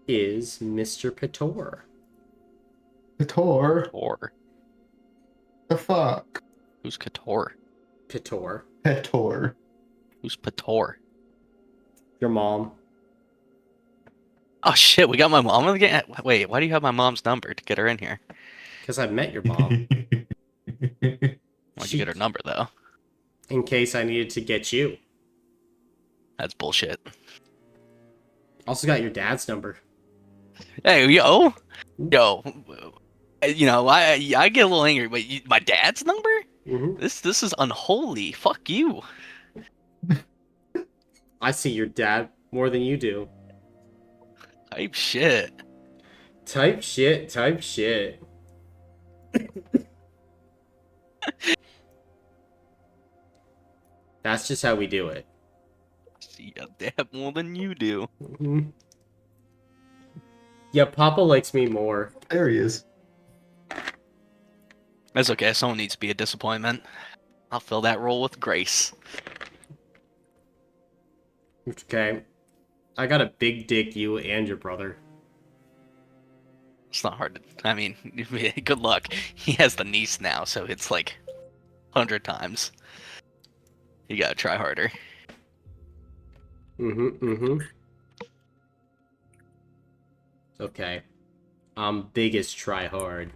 is Mr. Pator. Pator? Or The fuck? who's Kator? Pator. Pator. Who's Pator? Your mom. Oh shit, we got my mom again. Wait, why do you have my mom's number to get her in here? Because I met your mom. Why'd you get her number though? In case I needed to get you. That's bullshit. Also got your dad's number. Hey, yo, I get a little angry, but my dad's number? Mm-hmm. This is unholy. Fuck you. I see your dad more than you do. Type shit. Type shit, type shit. That's just how we do it. See your dad more than you do. Mm-hmm. Yeah, Papa likes me more. There he is. That's okay. Someone needs to be a disappointment. I'll fill that role with grace. Okay. I got a big dick, you and your brother. It's not hard to. I mean, good luck. He has the niece now, so it's like 100 times. You gotta try harder. Okay. Biggest try hard.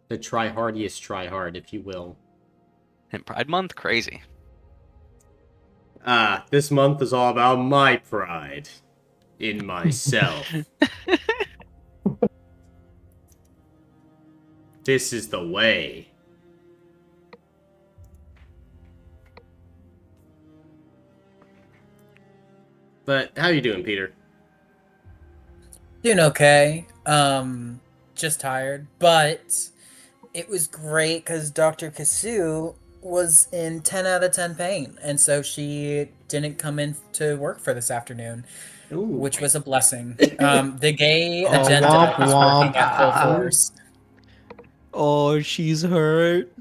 The try-hardiest try hard, if you will. And Pride Month, crazy. This month is all about my pride in myself. This is the way. But how you doing, Peter? Doing okay. Just tired, but it was great because Dr. Kasu was in 10 out of 10 pain, and so she didn't come in to work for this afternoon, Ooh. which was a blessing. The gay Oh, agenda womp is working at full womp. force. Oh, she's hurt.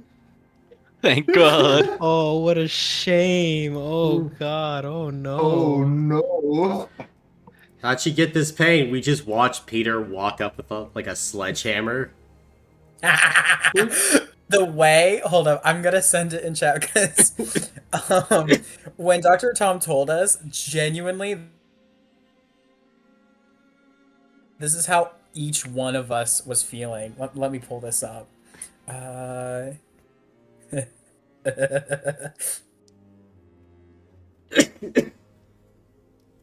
Thank God. Oh, what a shame. Oh, Ooh. God. Oh, no. Oh no. How'd she get this pain? We just watched Peter walk up with a sledgehammer. The way, hold up, I'm gonna send it in chat because when Dr. Tom told us, genuinely, this is how each one of us was feeling. Let me pull this up.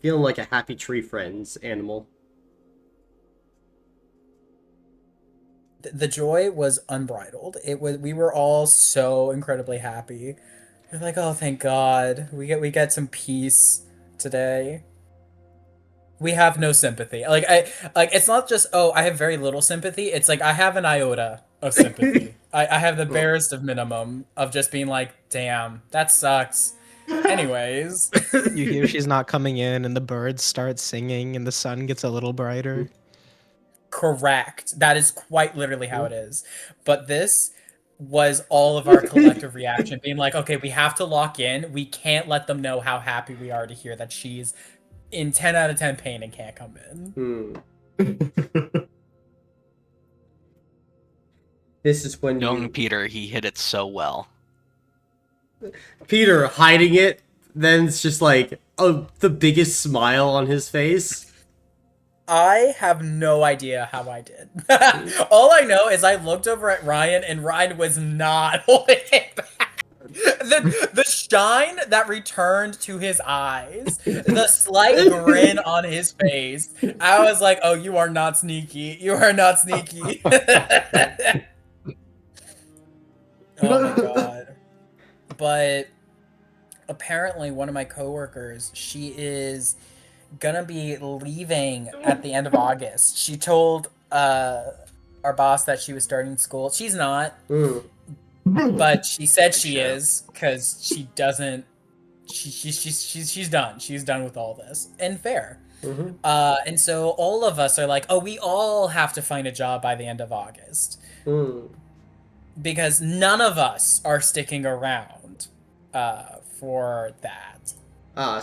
Feeling like a happy tree friends animal. The joy was unbridled. We were all so incredibly happy. We're like, oh, thank God, we get some peace today. We have no sympathy. It's not just, oh, I have very little sympathy. It's like I have an iota of sympathy. I have the barest of minimum of just being like, damn, that sucks. Anyways. You hear she's not coming in, and the birds start singing, and the sun gets a little brighter. Correct. That is quite literally how it is. But this was all of our collective reaction, being like, okay, we have to lock in. We can't let them know how happy we are to hear that she's in 10 out of 10 pain and can't come in. This is when Young Peter, he hit it so well. Peter hiding it, then it's just like, oh, the biggest smile on his face. I have no idea how I did. All I know is I looked over at Ryan, and Ryan was not holding it back. The shine that returned to his eyes, the slight grin on his face. I was like, oh, you are not sneaky. You are not sneaky. Oh my God. But apparently one of my coworkers, she is gonna be leaving at the end of August. She told our boss that she was starting school. She's not, but she said she is because she doesn't. She's done. She's done with all this, and fair. And so all of us are like, oh, we all have to find a job by the end of August because none of us are sticking around for that.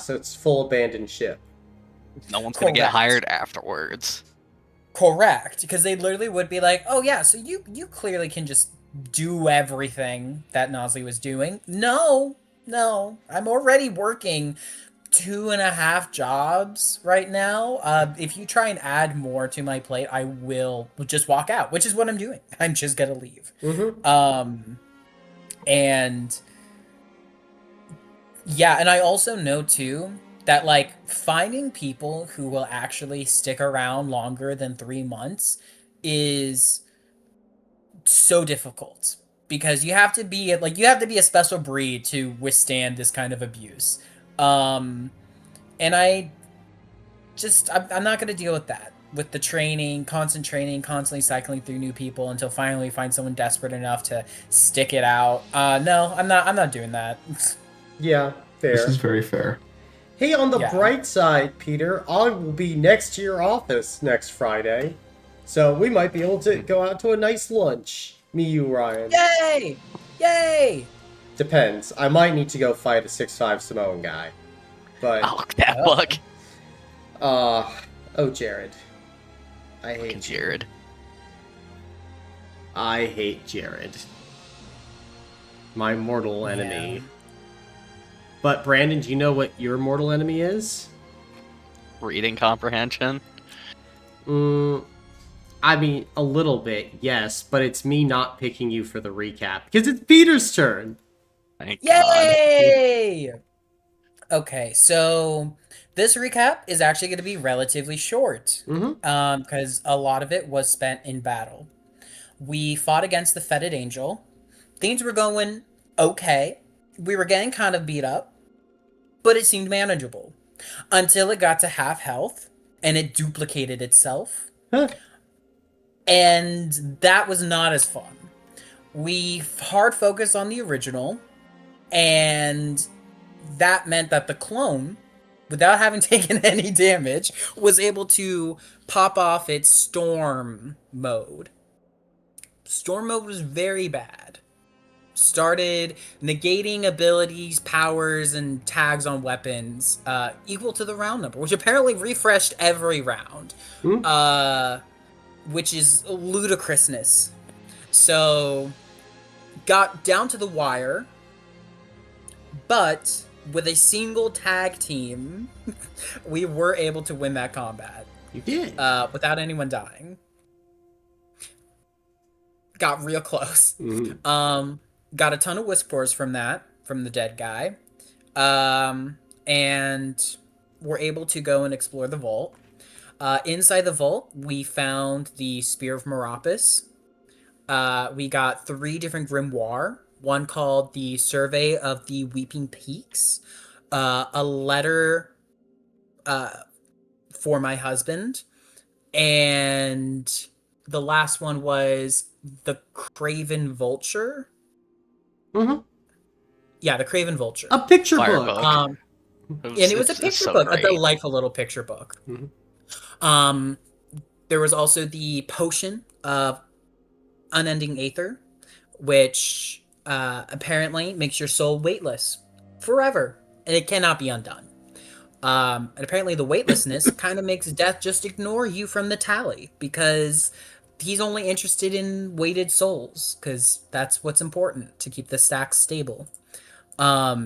So it's full abandoned ship. No one's gonna get Correct. hired afterwards. Correct, because they literally would be like, "Oh yeah, so you clearly can just do everything that Nosley was doing." No, I'm already working 2.5 jobs right now. If you try and add more to my plate, I will just walk out, which is what I'm doing. I'm just gonna leave. And yeah, and I also know too that like finding people who will actually stick around longer than 3 months is so difficult because you have to be a special breed to withstand this kind of abuse. And I'm not going to deal with that, with the training, constantly cycling through new people until finally we find someone desperate enough to stick it out. No, I'm not doing that. Yeah, fair. This is very fair. Hey, on the Yeah. bright side, Peter, I will be next to your office next Friday. So we might be able to go out to a nice lunch. Me, you, Ryan. Yay! Depends. I might need to go fight a 6'5" Samoan guy. But, Oh, that Oh. bug. oh, Jared. I hate Fucking Jared. I hate Jared. My mortal enemy. Yeah. But, Brandon, do you know what your mortal enemy is? Reading comprehension. I mean, a little bit, yes, but it's me not picking you for the recap. Because it's Peter's turn! Thank God. Yay! Okay, so this recap is actually going to be relatively short. Because a lot of it was spent in battle. We fought against the Fetid Angel. Things were going okay. We were getting kind of beat up, but it seemed manageable. Until it got to half health, and it duplicated itself. Huh. And that was not as fun. We hard focused on the original, and that meant that the clone, without having taken any damage, was able to pop off its storm mode. Storm mode was very bad. Started negating abilities, powers, and tags on weapons equal to the round number, which apparently refreshed every round, which is ludicrousness. So, got down to the wire, but with a single tag team, we were able to win that combat. You did. Without anyone dying. Got real close. Got a ton of whispers from the dead guy. And we're able to go and explore the vault. Inside the vault, we found the Spear of Meropis. We got 3 different grimoire. One called the Survey of the Weeping Peaks. A letter for my husband. And the last one was the Craven Vulture. Yeah, the Craven Vulture. A picture Fire book. book. And it was a It's picture so book, a great. delightful little picture book. There was also the Potion of Unending Aether, which apparently makes your soul weightless forever, and it cannot be undone. And apparently the weightlessness kind of makes Death just ignore you from the tally, because he's only interested in weighted souls, because that's what's important to keep the stacks stable. There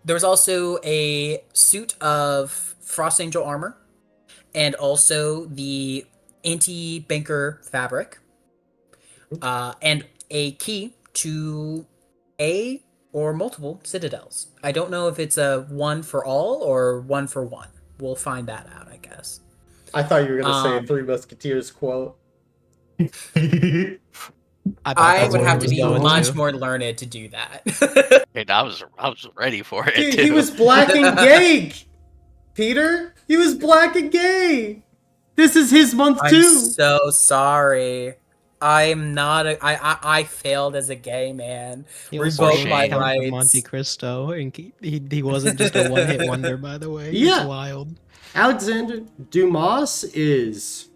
was also a suit of Frost Angel armor, and also the anti-banker fabric, and a key to a or multiple citadels. I don't know if it's a one for all or one for one. We'll find that out, I guess. I thought you were going to say a Three Musketeers quote. I would have to be going much to. more learned to do that. And I was ready for it Dude, too. he was black and gay, Peter. He was black and gay. This is his month I'm too. so sorry. I'm not I failed as a gay man. He also Revoke shame. my Count of rights. Monte Cristo, and he wasn't just a one-hit wonder, by the way. Yeah. He's wild. Alexander Dumas is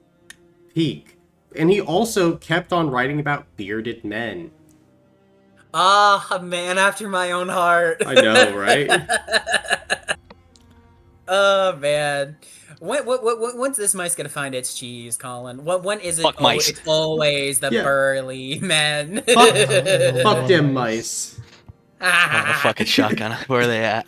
peak. And he also kept on writing about bearded men. Ah, a man after my own heart. I know, right? Oh man, when's this mice gonna find its cheese, Colin? When is it? Fuck Oh, mice. it's always the Yeah. burly men. Fuck, Oh, fuck them nice. mice. Want a fucking shotgun? Where are they at?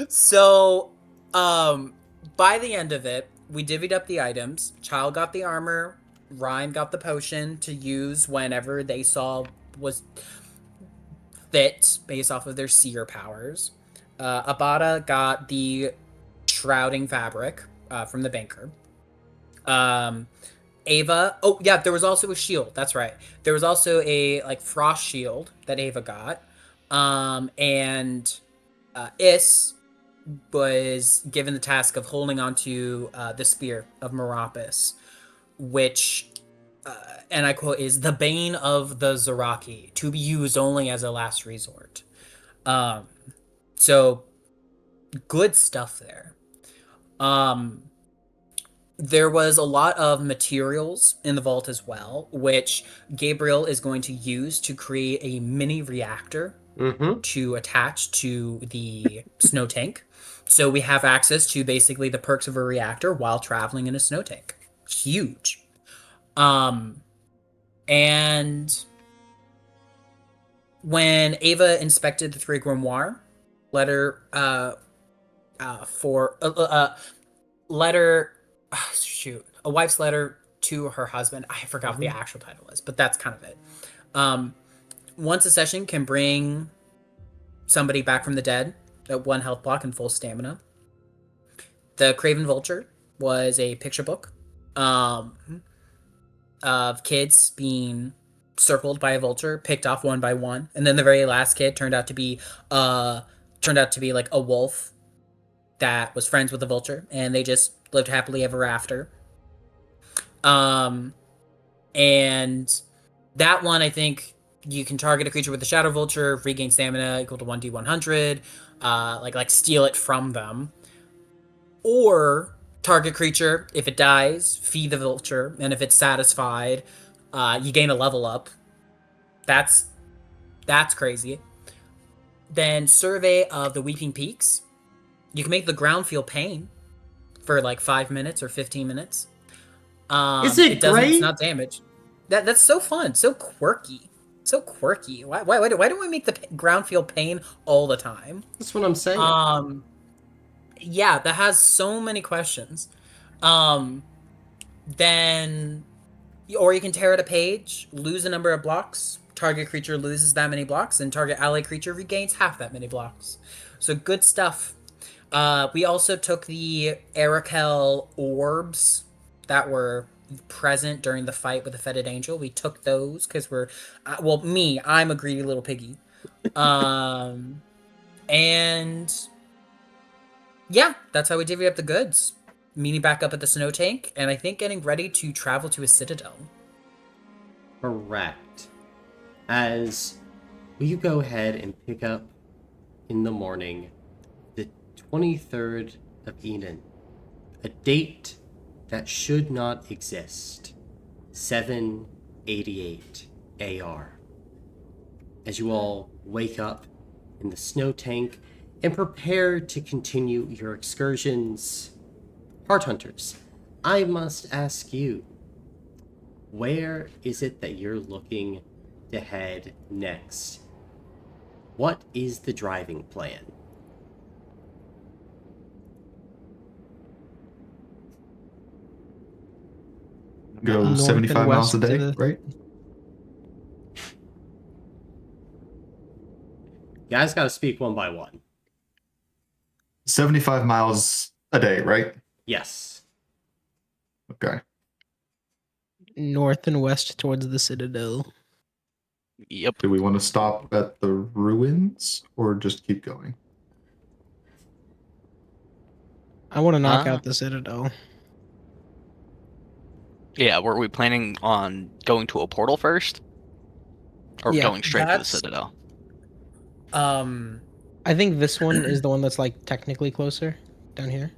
So, by the end of it, we divvied up the items. Child got the armor. Ryan got the potion to use whenever they saw was fit based off of their seer powers. Abada got the shrouding fabric from the banker. Um, Ava. Oh yeah, there was also a shield. That's right. There was also a like frost shield that Ava got. And Is was given the task of holding onto the spear of Meropis, which, and I quote, is the bane of the Zaraki, to be used only as a last resort. Um, so good stuff there. Um, there was a lot of materials in the vault as well, which Gabriel is going to use to create a mini reactor Mm-hmm. to attach to the snow tank. So we have access to basically the perks of a reactor while traveling in a snow tank. Huge. And when Ava inspected the three grimoire, letter for letter shoot, a wife's letter to her husband. I forgot what the actual title is, but that's kind of it. Once a session can bring somebody back from the dead at 1 health block and full stamina. The Craven Vulture was a picture book of kids being circled by a vulture, picked off one by one, and then the very last kid turned out to be like a wolf that was friends with the vulture, and they just lived happily ever after. And that one, I think you can target a creature with the Shadow Vulture, regain stamina equal to 1d100, like steal it from them. Or target creature, if it dies, feed the vulture, and if it's satisfied, you gain a level up. That's crazy. Then Survey of the Weeping Peaks. You can make the ground feel pain for like 5 minutes or 15 minutes. Is it doesn't. It's great? not damage. That's so fun, so quirky, so quirky. Why do we make the ground feel pain all the time? That's what I'm saying. Yeah, that has so many questions. Then, or you can tear at a page, lose a number of blocks. Target creature loses that many blocks, and target ally creature regains half that many blocks. So good stuff. We also took the Arakel orbs that were present during the fight with the Fetid Angel. We took those because I'm a greedy little piggy. And yeah, that's how we divvy up the goods. Meeting back up at the snow tank, and I think getting ready to travel to a citadel. Correct. As we go ahead and pick up in the morning the 23rd of Eden, a date that should not exist. 788 AR. As you all wake up in the snow tank and prepare to continue your excursions. Heart Hunters, I must ask you, where is it that you're looking to head next? What is the driving plan? Go North 75 and miles a west day, to the- right? You guys gotta speak one by one. 75 miles a day, right? Yes. Okay. North and west towards the Citadel. Yep. Do we want to stop at the ruins or just keep going? I want to knock Ah. out the Citadel. Yeah, were we planning on going to a portal first? Or Yeah, going straight to the that's- Citadel? I think this one is the one that's like technically closer down here.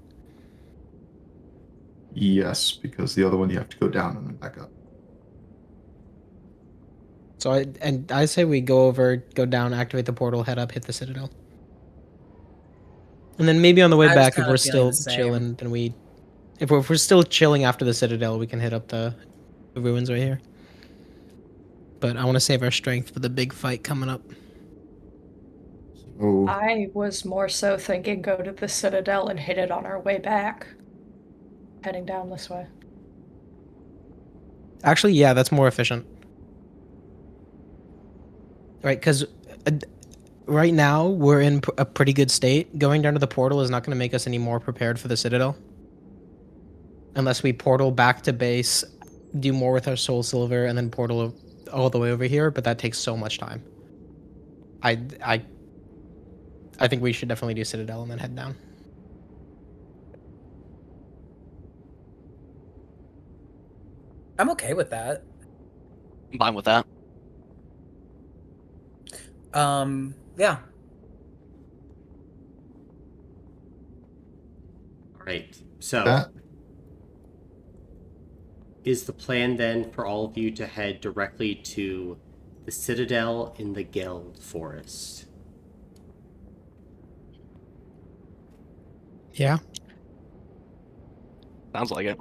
Yes, because the other one you have to go down and then back up. So I say we go down, activate the portal, head up, hit the Citadel. And then maybe on the way I was back, if kinda we're feeling still the same. chilling, then if we're still chilling after the Citadel, we can hit up the ruins right here. But I want to save our strength for the big fight coming up. Oh, I was more so thinking go to the Citadel and hit it on our way back. Heading down this way. Actually, yeah, that's more efficient. Right, because right now we're in a pretty good state. Going down to the portal is not going to make us any more prepared for the Citadel. Unless we portal back to base, do more with our soul silver, and then portal all the way over here. But that takes so much time. I I think we should definitely do Citadel and then head down. I'm okay with that. I'm fine with that. Yeah. All right. So, that is the plan then for all of you to head directly to the Citadel in the Geld Forest? Yeah. Sounds like it.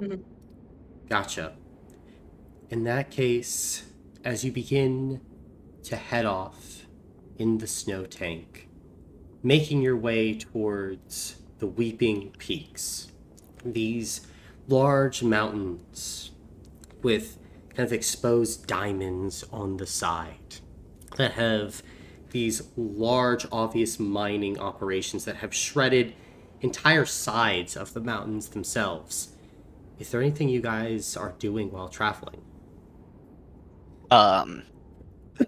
Gotcha. In that case, as you begin to head off in the snow tank, making your way towards the Weeping Peaks, these large mountains with kind of exposed diamonds on the side that have these large, obvious mining operations that have shredded entire sides of the mountains themselves. Is there anything you guys are doing while traveling?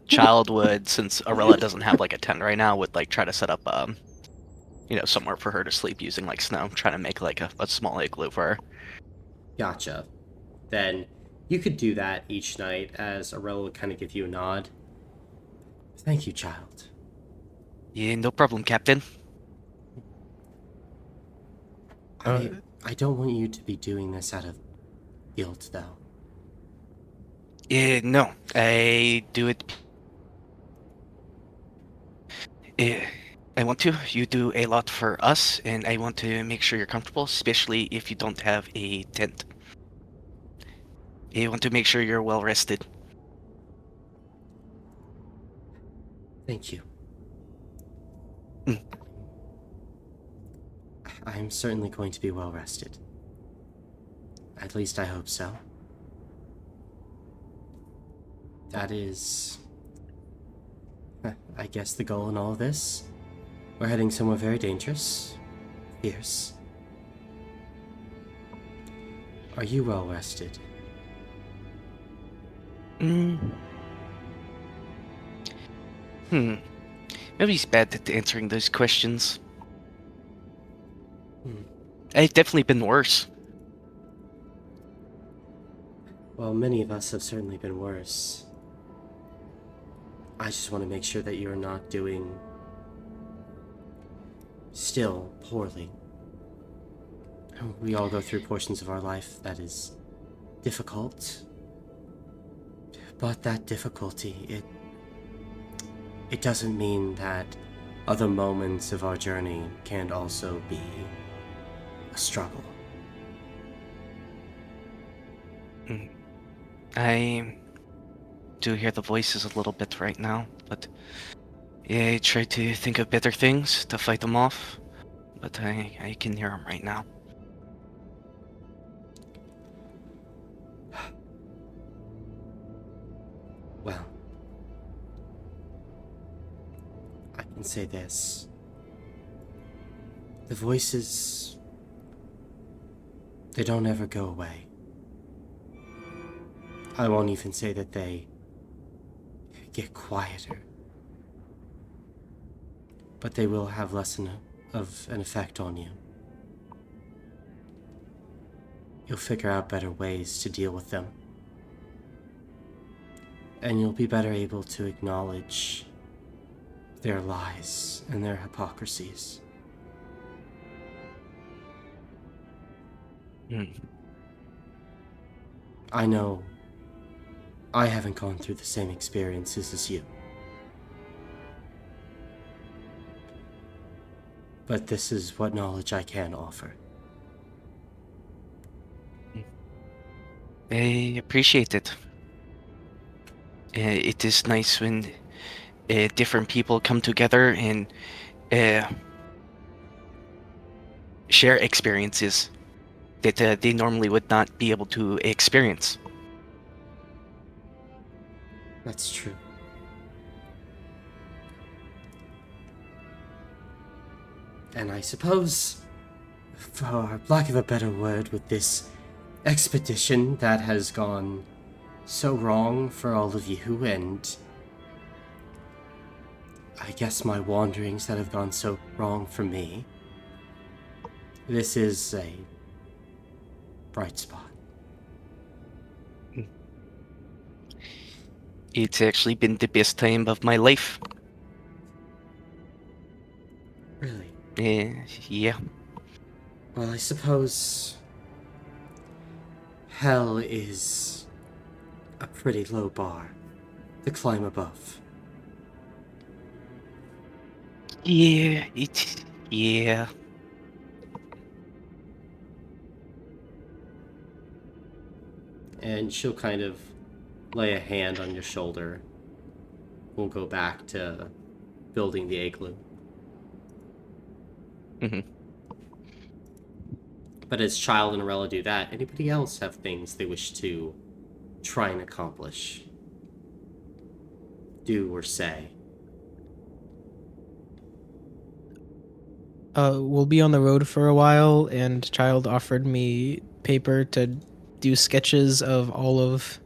Child would, since Arella doesn't have like a tent right now, would like try to set up somewhere for her to sleep using like snow, trying to make like a small igloo for her. Gotcha. Then you could do that each night as Arella would kind of give you a nod. Thank you, child. Yeah, no problem, Captain. I don't want you to be doing this out of guilt, though. Yeah, no, I do it. I want to. You do a lot for us, and I want to make sure you're comfortable, especially if you don't have a tent. I want to make sure you're well rested. Thank you. Mm. I'm certainly going to be well rested. At least I hope so. That is, I guess, the goal in all of this. We're heading somewhere very dangerous, fierce. Are you well rested? Maybe he's bad at answering those questions. I've definitely been worse. Well, many of us have certainly been worse. I just want to make sure that you're not doing still poorly. We all go through portions of our life that is difficult. But that difficulty, it doesn't mean that other moments of our journey can't also be a struggle. I do hear the voices a little bit right now, but I try to think of better things to fight them off, but I can hear them right now. Well, I can say this. The voices, they don't ever go away. I won't even say that they get quieter. But they will have less of an effect on you. You'll figure out better ways to deal with them. And you'll be better able to acknowledge their lies and their hypocrisies. I know I haven't gone through the same experiences as you. but this is what knowledge I can offer. I appreciate it. It is nice when different people come together and share experiences that they normally would not be able to experience. That's true. And I suppose, for lack of a better word, with this expedition that has gone so wrong for all of you, and I guess my wanderings that have gone so wrong for me, this is a bright spot. It's actually been the best time of my life. Really? Yeah. Well, I suppose hell is a pretty low bar to climb above. Yeah. And she'll kind of lay a hand on your shoulder. We'll go back to building the igloo. Mm-hmm. But as Child and Arella do that, anybody else have things they wish to try and accomplish? Do or say? We'll be on the road for a while, and Child offered me paper to do sketches of all of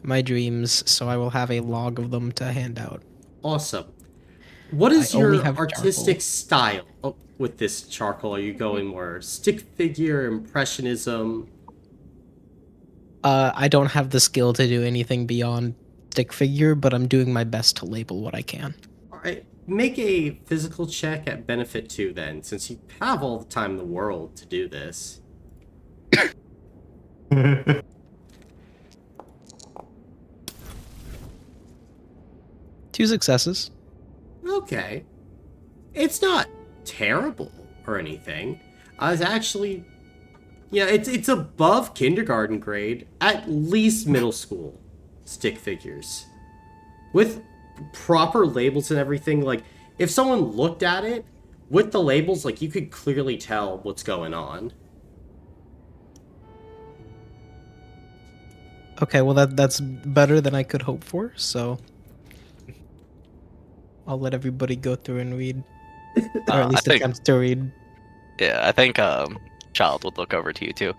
my dreams, so I will have a log of them to hand out. Awesome. What is I only your have artistic charcoal. style with this charcoal? Are you going more stick figure, impressionism? I don't have the skill to do anything beyond stick figure, but I'm doing my best to label what I can. All right, make a physical check at benefit 2 then, since you have all the time in the world to do this. 2 successes. Okay. It's not terrible or anything. I was actually... Yeah, it's above kindergarten grade, at least middle school stick figures. With proper labels and everything, like, if someone looked at it, with the labels, like, you could clearly tell what's going on. Okay, well that's better than I could hope for, so I'll let everybody go through and read. Or at least I think, attempt to read. yeah, I think Child would look over to you too.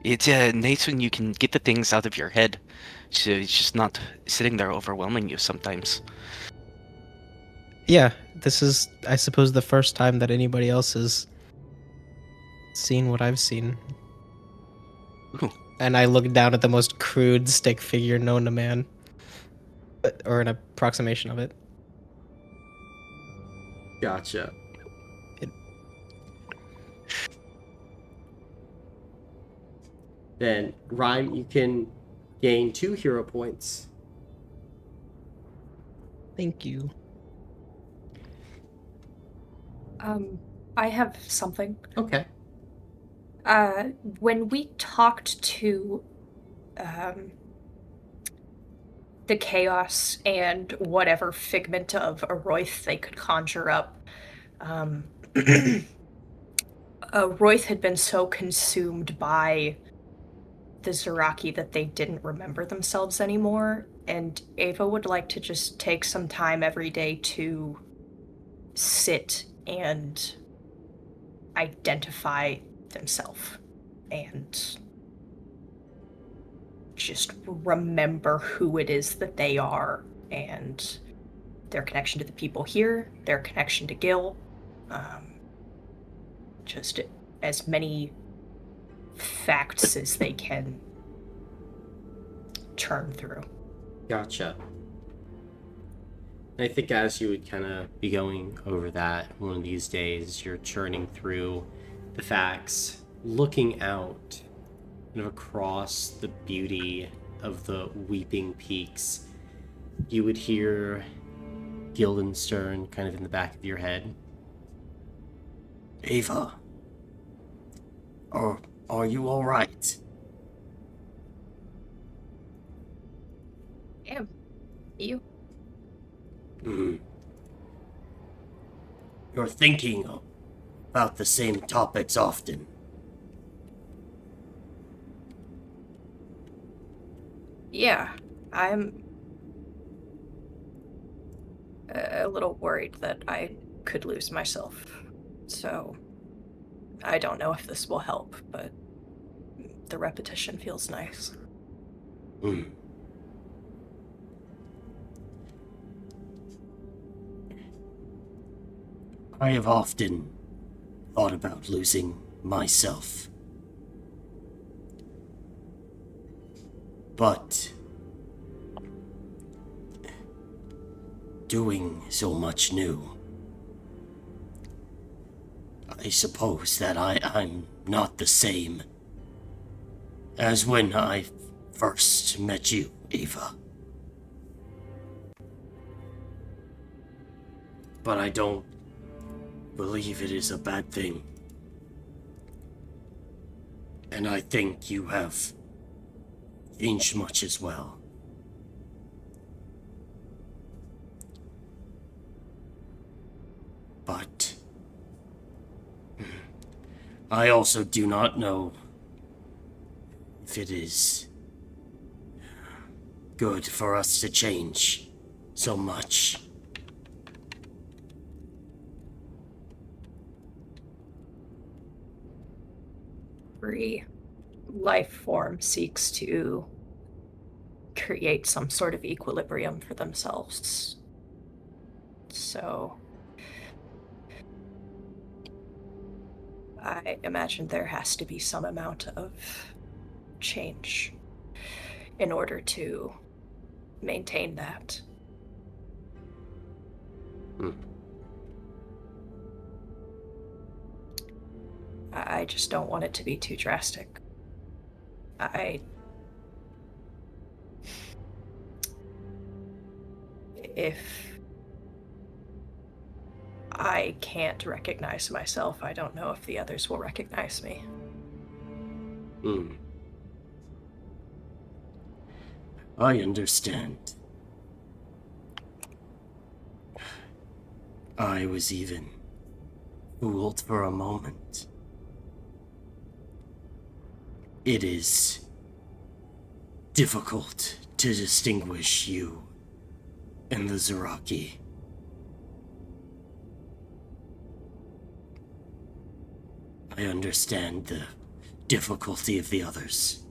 It's nice when you can get the things out of your head, so it's just not sitting there overwhelming you sometimes. Yeah, this is, I suppose, the first time that anybody else has seen what I've seen. Ooh. And I look down at the most crude stick figure known to man. Or an approximation of it. Gotcha. Then, Rhyme, you can gain 2 hero points. Thank you. I have something. Okay. When we talked to the chaos and whatever figment of Aroyth they could conjure up, Royth had been so consumed by the Zaraki that they didn't remember themselves anymore, and Ava would like to just take some time every day to sit and identify themselves and just remember who it is that they are and their connection to the people here, their connection to Gil, just as many facts as they can churn through. Gotcha. And I think as you would kind of be going over that one of these days, you're churning through the facts, looking out kind of across the beauty of the Weeping Peaks. You would hear Guildenstern kind of in the back of your head. Ava, are you all right? Damn. You? Hmm. You're thinking about the same topics often. Yeah. I'm a little worried that I could lose myself. So, I don't know if this will help, but the repetition feels nice. Hmm. I have often thought about losing myself. But doing so much new, I suppose that I'm not the same as when I first met you, Ava. But I don't believe it is a bad thing. And I think you have changed much as well. But I also do not know if it is good for us to change so much. Every life form seeks to create some sort of equilibrium for themselves. So, I imagine there has to be some amount of change in order to maintain that. I just don't want it to be too drastic. If I can't recognize myself, I don't know if the others will recognize me. I understand. I was even fooled for a moment. It is difficult to distinguish you and the Zaraki. I understand the difficulty of the others.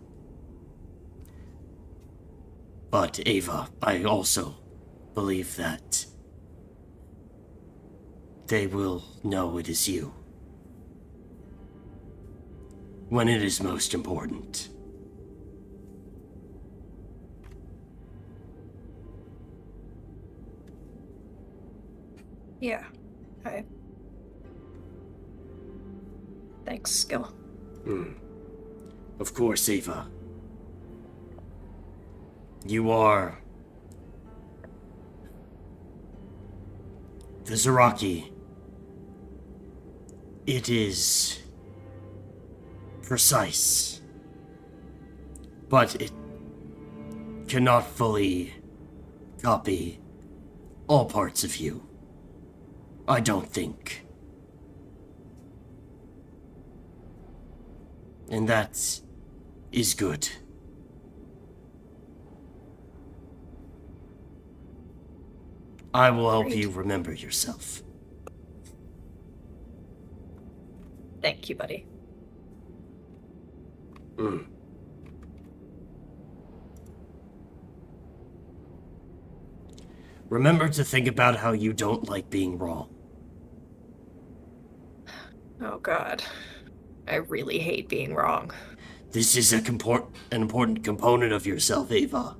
But Ava, I also believe that they will know it is you when it is most important. Yeah, thanks, Skill. Of course, Ava. You are the Zaraki. It is precise, but it cannot fully copy all parts of you. I don't think. And that is good. I will help you remember yourself. Thank you, buddy. Remember to think about how you don't like being wrong. Oh god. I really hate being wrong. This is an important component of yourself, Ava.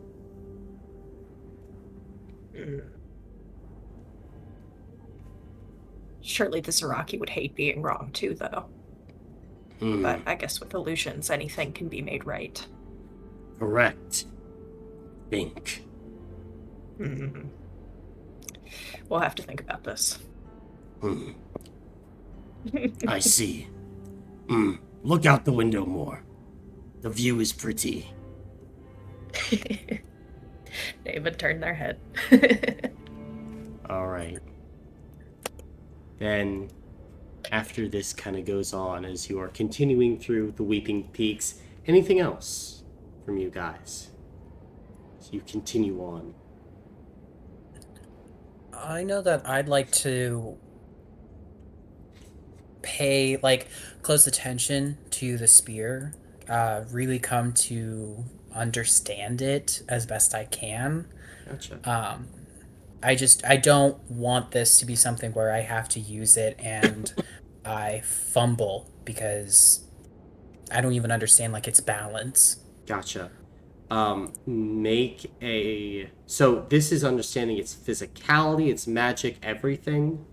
Surely the Zaraki would hate being wrong too, though. But I guess with illusions, anything can be made right. Correct. Think. We'll have to think about this. I see. Look out the window more. The view is pretty. David turned their head. All right. Then, after this kind of goes on, as you are continuing through the Weeping Peaks, anything else from you guys? So you continue on. I know that I'd like to pay close attention to the spear, really come to understand it as best I can. Gotcha. I don't want this to be something where I have to use it and I fumble because I don't even understand its balance. Gotcha. Make a... So this is understanding its physicality, its magic, everything.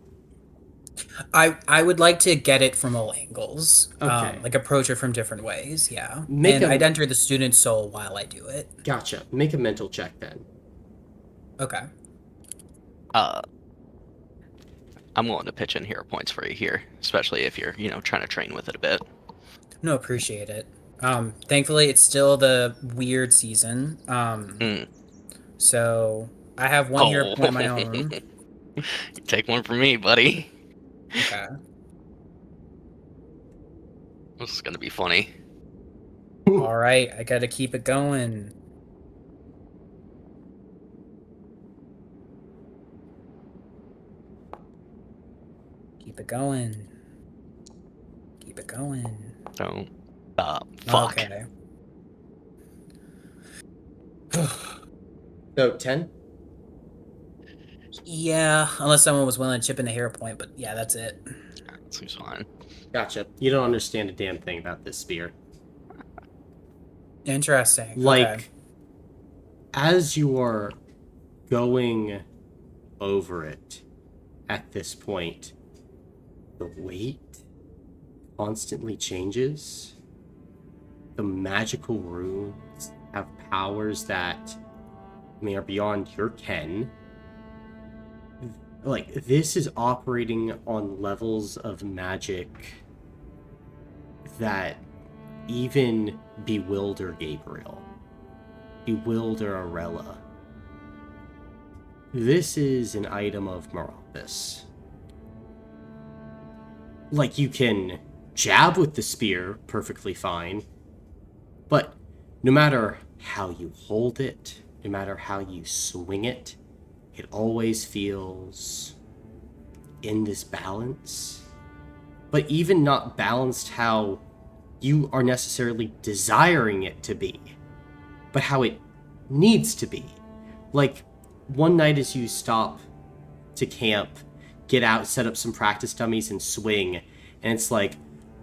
I would like to get it from all angles. Okay. Approach it from different ways, yeah. Make and a- I'd enter the student's soul while I do it. Gotcha. Make a mental check then. Okay. I'm willing to pitch in hero points for you here, especially if you're, trying to train with it a bit. No, appreciate it. Thankfully it's still the weird season. So I have one hero point of my own. You take one from me, buddy. Okay. This is gonna be funny. All right, I gotta keep it going. Keep it going. Keep it going. Don't. Fuck. Okay. So 10? Yeah, unless someone was willing to chip in a hero point, but yeah, that's it. That seems fine. Gotcha. You don't understand a damn thing about this spear. Interesting. Like, Okay. as you are going over it at this point, the weight constantly changes. The magical runes have powers that, are beyond your ken. Like, this is operating on levels of magic that even bewilder Gabriel, bewilder Arella. This is an item of Meropis. Like, you can jab with the spear perfectly fine, but no matter how you hold it, no matter how you swing it, it always feels in this balance. But even not balanced how you are necessarily desiring it to be, but how it needs to be. Like, one night as you stop to camp, get out, set up some practice dummies, and swing, and it's like,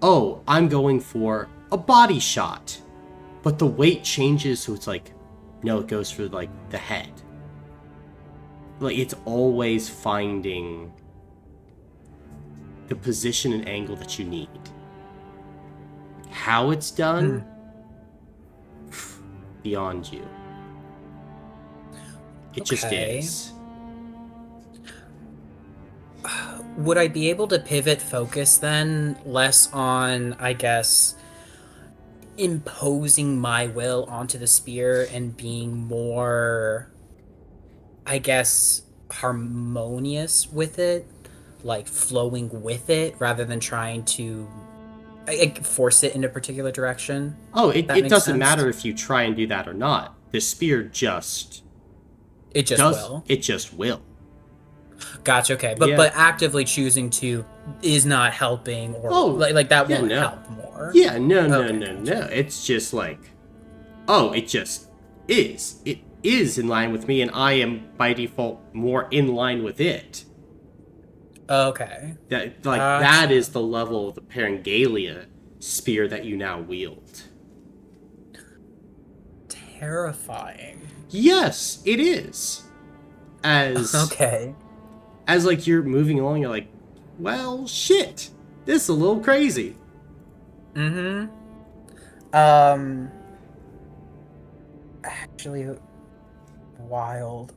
oh, I'm going for a body shot. But the weight changes, so it's like, no, it goes for, like, the head. Like, it's always finding the position and angle that you need. How it's done, beyond you. It just Okay. is. Would I be able to pivot focus then, less on, I guess, imposing my will onto the spear and being more, I guess, harmonious with it, like flowing with it, rather than trying to force it in a particular direction? Oh, it That makes doesn't sense. matter if you try and do that or not. The spear just It just does. will. It just will. Gotcha. Okay, but Yeah. but actively choosing to is not helping, or Oh, like that yeah, won't no. help more. Yeah, no. Okay, gotcha. It's just like, oh, it just is. It is in line with me, and I am by default more in line with it. Okay. That Gotcha. that is the level of the Parangalia spear that you now wield. Terrifying. Yes, it is. As Okay. as like you're moving along, you're like, well, shit, this is a little crazy. Mm-hmm. Actually, wild.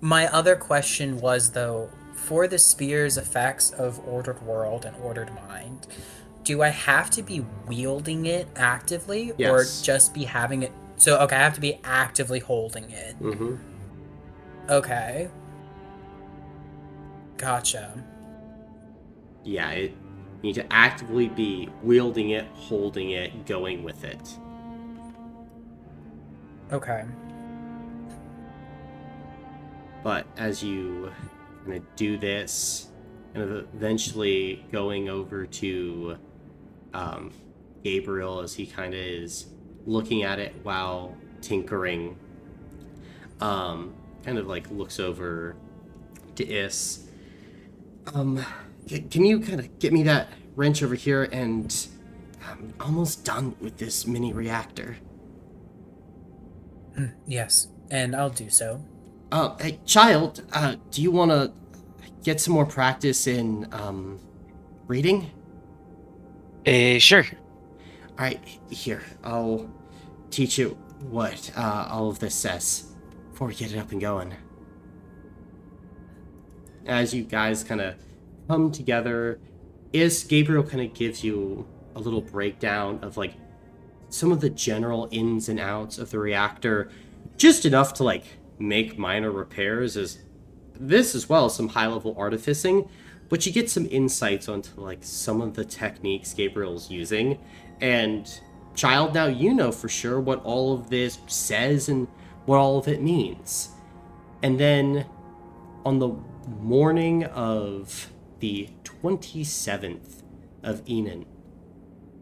My other question was, though, for the spear's effects of Ordered World and Ordered Mind, do I have to be wielding it actively or Yes. just be having it? So, okay, I have to be actively holding it. Mm-hmm. Okay. Gotcha. Yeah, you need to actively be wielding it, holding it, going with it. Okay. But as you kind of do this, kind of eventually going over to Gabriel as he kind of is looking at it while tinkering, kind of like looks over to Is. Can you kind of get me that wrench over here? And I'm almost done with this mini reactor. Yes, and I'll do so. Hey, child, do you want to get some more practice in, reading? Sure. Alright, here, I'll teach you what, all of this says before we get it up and going. As you guys kind of come together, Gabriel kind of gives you a little breakdown of, like, some of the general ins and outs of the reactor, just enough to, like, make minor repairs as this as well as some high-level artificing, but you get some insights onto like some of the techniques Gabriel's using. And child, now you know for sure what all of this says and what all of it means. And then on the morning of the 27th of Enon,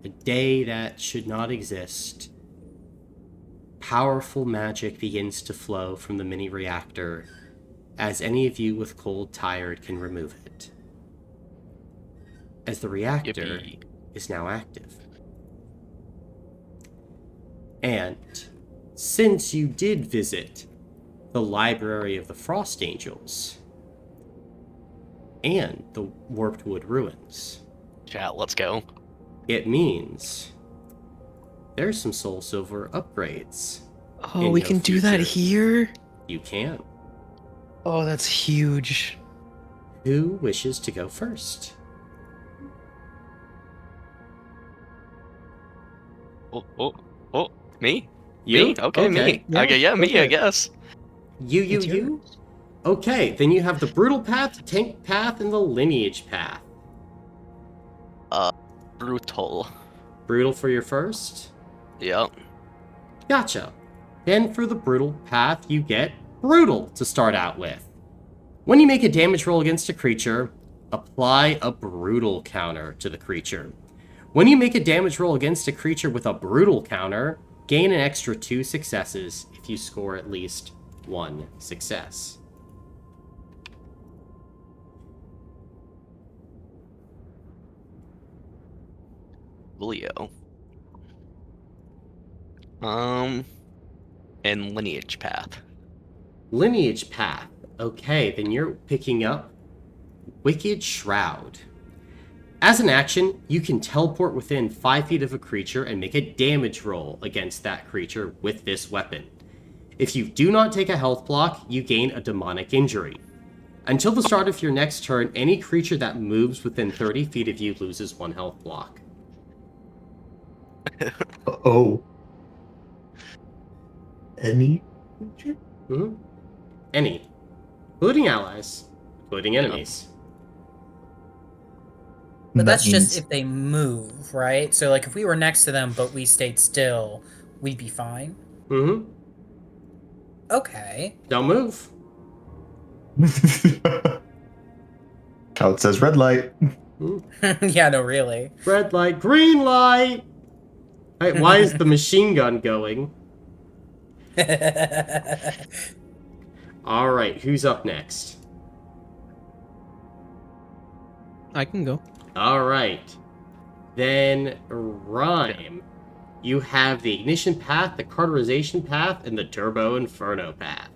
a day that should not exist, powerful magic begins to flow from the mini reactor, as any of you with cold tired can remove it. As the reactor Yippee. is now active. And since you did visit the Library of the Frost Angels and the Warped Wood Ruins, Chat, let's go. it means there's some Soul Silver upgrades. Oh, in we your can do that future. here? You can. Oh, that's huge. Who wishes to go first? Oh, me? You? Me? Okay, me. Yeah, Okay, yeah, me, I okay. guess. You? Okay, then you have the Brutal Path, the Tank Path, and the Lineage Path. Brutal. Brutal for your first? Yep. Gotcha. Then for the Brutal Path, you get Brutal to start out with. When you make a damage roll against a creature, apply a Brutal counter to the creature. When you make a damage roll against a creature with a Brutal counter, gain an extra 2 successes if you score at least 1 success. Leo. And Lineage Path. Lineage Path. Okay, then you're picking up Wicked Shroud. As an action, you can teleport within 5 feet of a creature and make a damage roll against that creature with this weapon. If you do not take a health block, you gain a demonic injury. Until the start of your next turn, any creature that moves within 30 feet of you loses 1 health block. Oh. Any? Mm-hmm. Any. Including allies. Including enemies. But That that's just means- if they move, right? So, like, if we were next to them but we stayed still, we'd be fine. Mm-hmm. Okay. Don't move. Count says red light. Yeah, no, really. Red light, green light! Hey, why is the machine gun going? Alright, who's up next? I can go. Alright. Then, Rhyme. You have the Ignition Path, the Carterization Path, and the Turbo Inferno Path.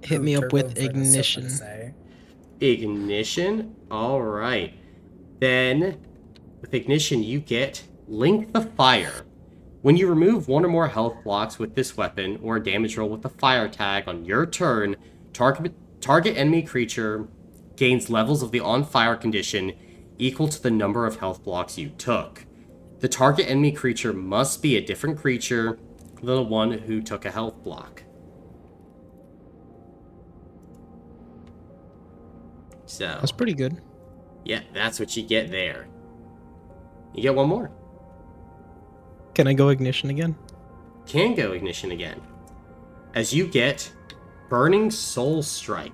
Hit me up with ignition. Ignition? Alright. Then, with Ignition, you get Link the Fire. When you remove 1 or more health blocks with this weapon, or a damage roll with the fire tag on your turn, target enemy creature gains levels of the on fire condition equal to the number of health blocks you took. The target enemy creature must be a different creature than the one who took a health block. So, That's pretty good. yeah, that's what you get there. You get one more. Can I go ignition again? Can go ignition again. As you get Burning Soul Strike.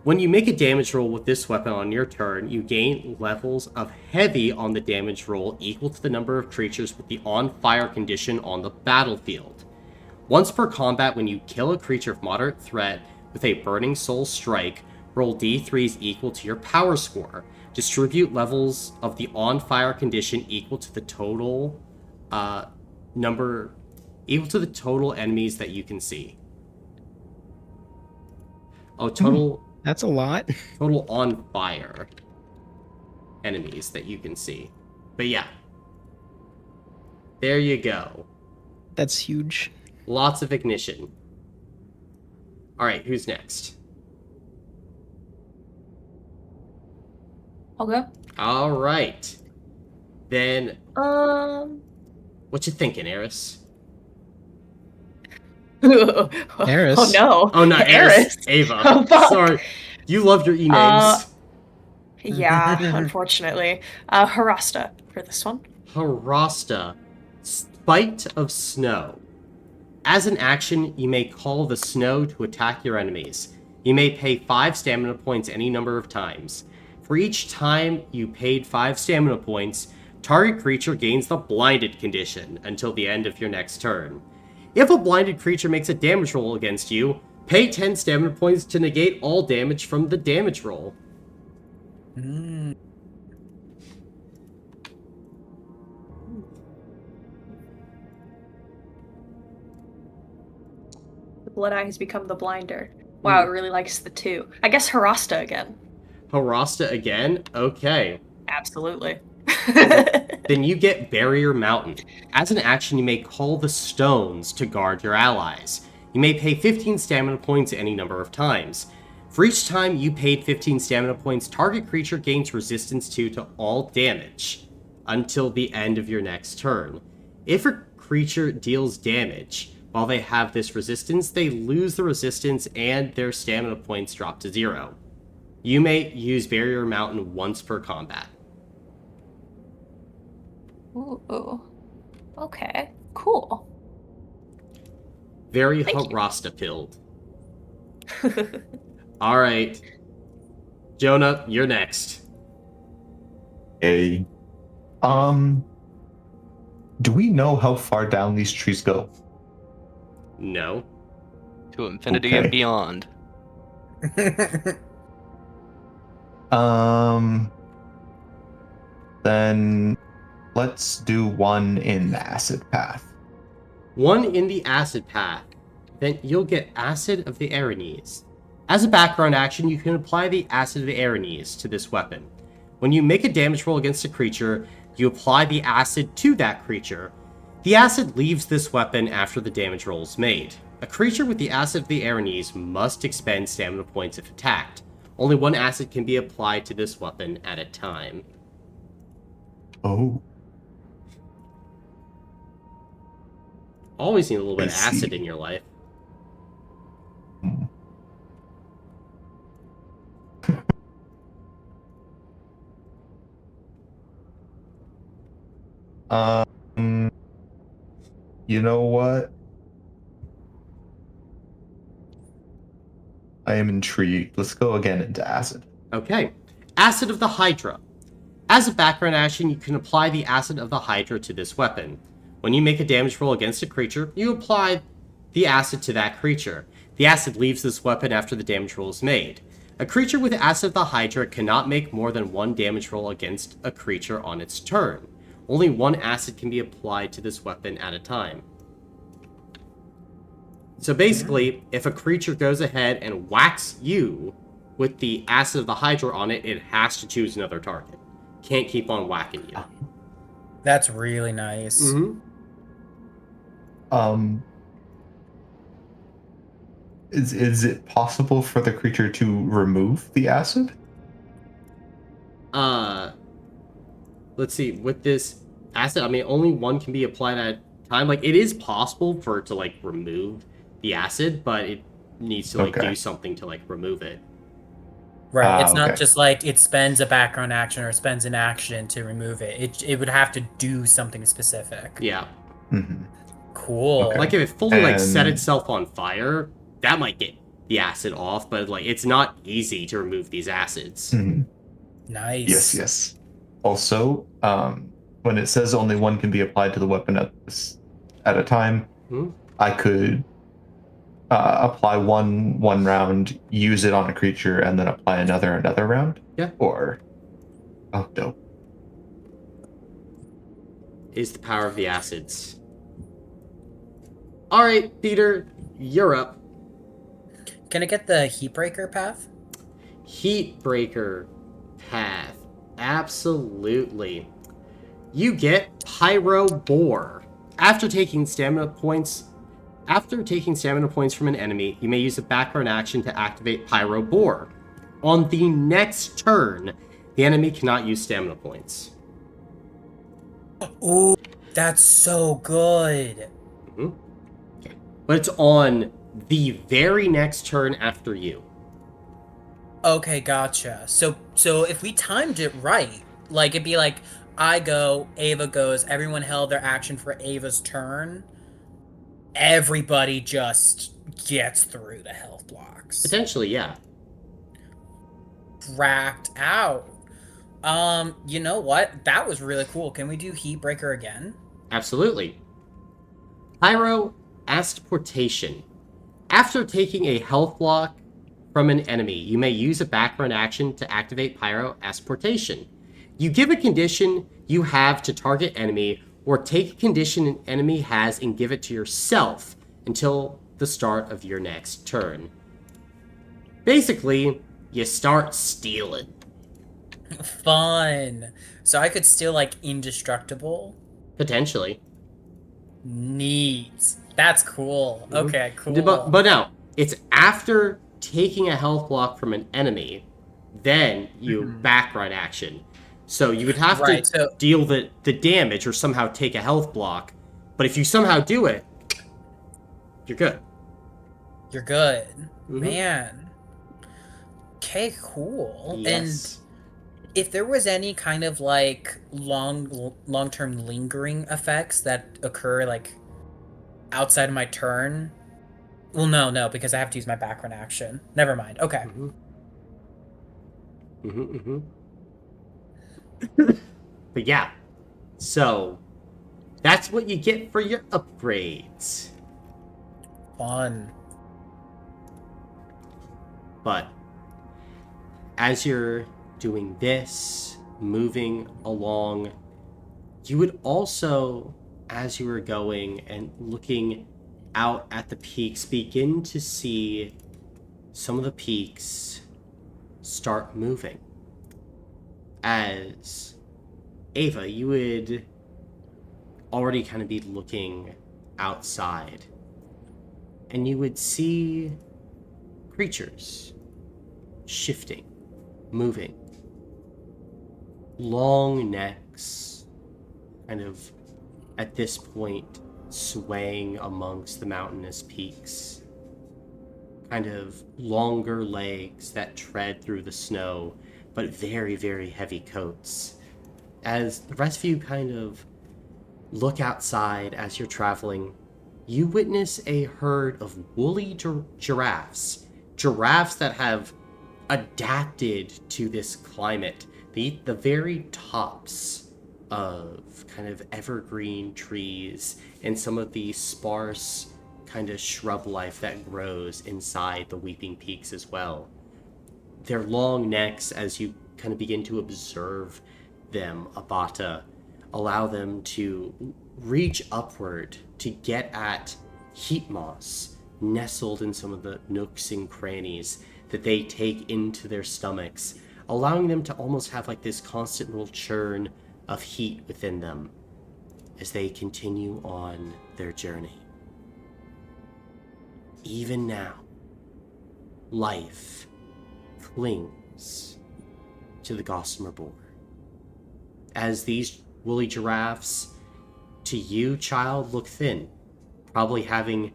When you make a damage roll with this weapon on your turn, you gain levels of heavy on the damage roll equal to the number of creatures with the on fire condition on the battlefield. Once per combat, when you kill a creature of moderate threat with a Burning Soul Strike, roll d3s equal to your power score. Distribute levels of the on fire condition equal to the total enemies that you can see. Oh, total That's a lot. total on fire enemies that you can see. But yeah. There you go. That's huge. Lots of ignition. Alright, who's next? I'll go. Alright. Then, what you thinking, Eris? Eris. Oh no. Oh, not Eris. Ava. Oh, fuck. Sorry. You love your e-names. Yeah, unfortunately. Harasta for this one. Harasta. Spite of Snow. As an action, you may call the snow to attack your enemies. You may pay 5 stamina points any number of times. For each time you paid 5 stamina points, target creature gains the blinded condition until the end of your next turn. If a blinded creature makes a damage roll against you, pay 10 stamina points to negate all damage from the damage roll. Mm. The Blood Eye has become the blinder. Wow, it really likes the 2. I guess Harasta again. Harasta again? Okay. Absolutely. Then you get Barrier Mountain. As an action, you may call the stones to guard your allies. You may pay 15 stamina points any number of times. For each time you paid 15 stamina points, target creature gains resistance 2 to all damage until the end of your next turn. If a creature deals damage while they have this resistance, they lose the resistance and their stamina points drop to 0. You may use Barrier Mountain once per combat. Ooh. Okay. Cool. Very Thank you. Harasta-pilled. Alright. Jonah, you're next. Do we know how far down these trees go? No. To infinity Okay. and beyond. Then let's do one in the acid path. One in the acid path. Then you'll get Acid of the Erinyes. As a background action, you can apply the Acid of the Erinyes to this weapon. When you make a damage roll against a creature, you apply the acid to that creature. The acid leaves this weapon after the damage roll is made. A creature with the Acid of the Erinyes must expend stamina points if attacked. Only one acid can be applied to this weapon at a time. Oh. Always need a little bit I of acid see. in your life. You know what? I am intrigued. Let's go again into acid. Okay. Acid of the Hydra. As a background action, you can apply the Acid of the Hydra to this weapon. When you make a damage roll against a creature, you apply the acid to that creature. The acid leaves this weapon after the damage roll is made. A creature with Acid of the Hydra cannot make more than one damage roll against a creature on its turn. Only one acid can be applied to this weapon at a time. So basically, if a creature goes ahead and whacks you with the Acid of the Hydra on it, it has to choose another target. Can't keep on whacking you. That's really nice. Mm-hmm. Um, Is it possible for the creature to remove the acid? Let's see. With this acid, I mean, only one can be applied at a time. Like, it is possible for it to, like, remove the acid, but it needs to, like, Okay. do something to, like, remove it. Right. It's not Okay. just like it spends a background action or spends an action to remove it. It would have to do something specific. Yeah. Mm-hmm. Cool. Okay. Like, if it fully, like, set And- itself on fire, that might get the acid off, but, like, it's not easy to remove these acids. Mhm. Nice. Yes. Also, when it says only one can be applied to the weapon at a time, Hmm? I could apply one round, use it on a creature, and then apply another round. Yeah. Or, oh, dope. Is the power of the acids. All right, Peter, you're up. Can I get the Heatbreaker path? Heatbreaker path. Absolutely. You get Pyro Bore. After taking stamina points from an enemy, you may use a background action to activate Pyro Bore. On the next turn, the enemy cannot use stamina points. Ooh, that's so good. But it's on the very next turn after you. Okay, gotcha. So if we timed it right, like it'd be like I go, Ava goes, everyone held their action for Ava's turn. Everybody just gets through the health blocks. Potentially, yeah. Cracked out. You know what? That was really cool. Can we do Heatbreaker again? Absolutely. Pyro Asportation. After taking a health block from an enemy, you may use a background action to activate Pyro Asportation. You give a condition you have to target enemy, or take a condition an enemy has and give it to yourself until the start of your next turn. Basically, you start stealing. Fun. So I could steal like indestructible. Potentially. Neat. That's cool. Okay, cool. But now, it's after taking a health block from an enemy, then you background action. So you would have to deal the damage or somehow take a health block. But if you somehow do it, you're good. You're good. Man. Okay, cool. Yes. And if there was any kind of like long-term lingering effects that occur like outside of my turn, well, no, because I have to use my background action. Never mind. Okay. But yeah, so that's what you get for your upgrades. Fun. But as you're doing this, moving along, you would also, as you were going and looking out at the peaks, begin to see some of the peaks start moving. As Ava, you would already kind of be looking outside, and you would see creatures shifting, moving. Long necks, kind of at this point swaying amongst the mountainous peaks. Kind of longer legs that tread through the snow, but very, very heavy coats. As the rest of you kind of look outside as you're traveling, you witness a herd of woolly giraffes. Giraffes that have adapted to this climate. They eat the very tops of kind of evergreen trees and some of the sparse kind of shrub life that grows inside the Weeping Peaks as well. Their long necks, as you kind of begin to observe them, Abata, allow them to reach upward to get at heat moss nestled in some of the nooks and crannies that they take into their stomachs, allowing them to almost have like this constant little churn of heat within them as they continue on their journey. Even now, life clings to the gossamer boar. As these woolly giraffes, to you, child, look thin, probably having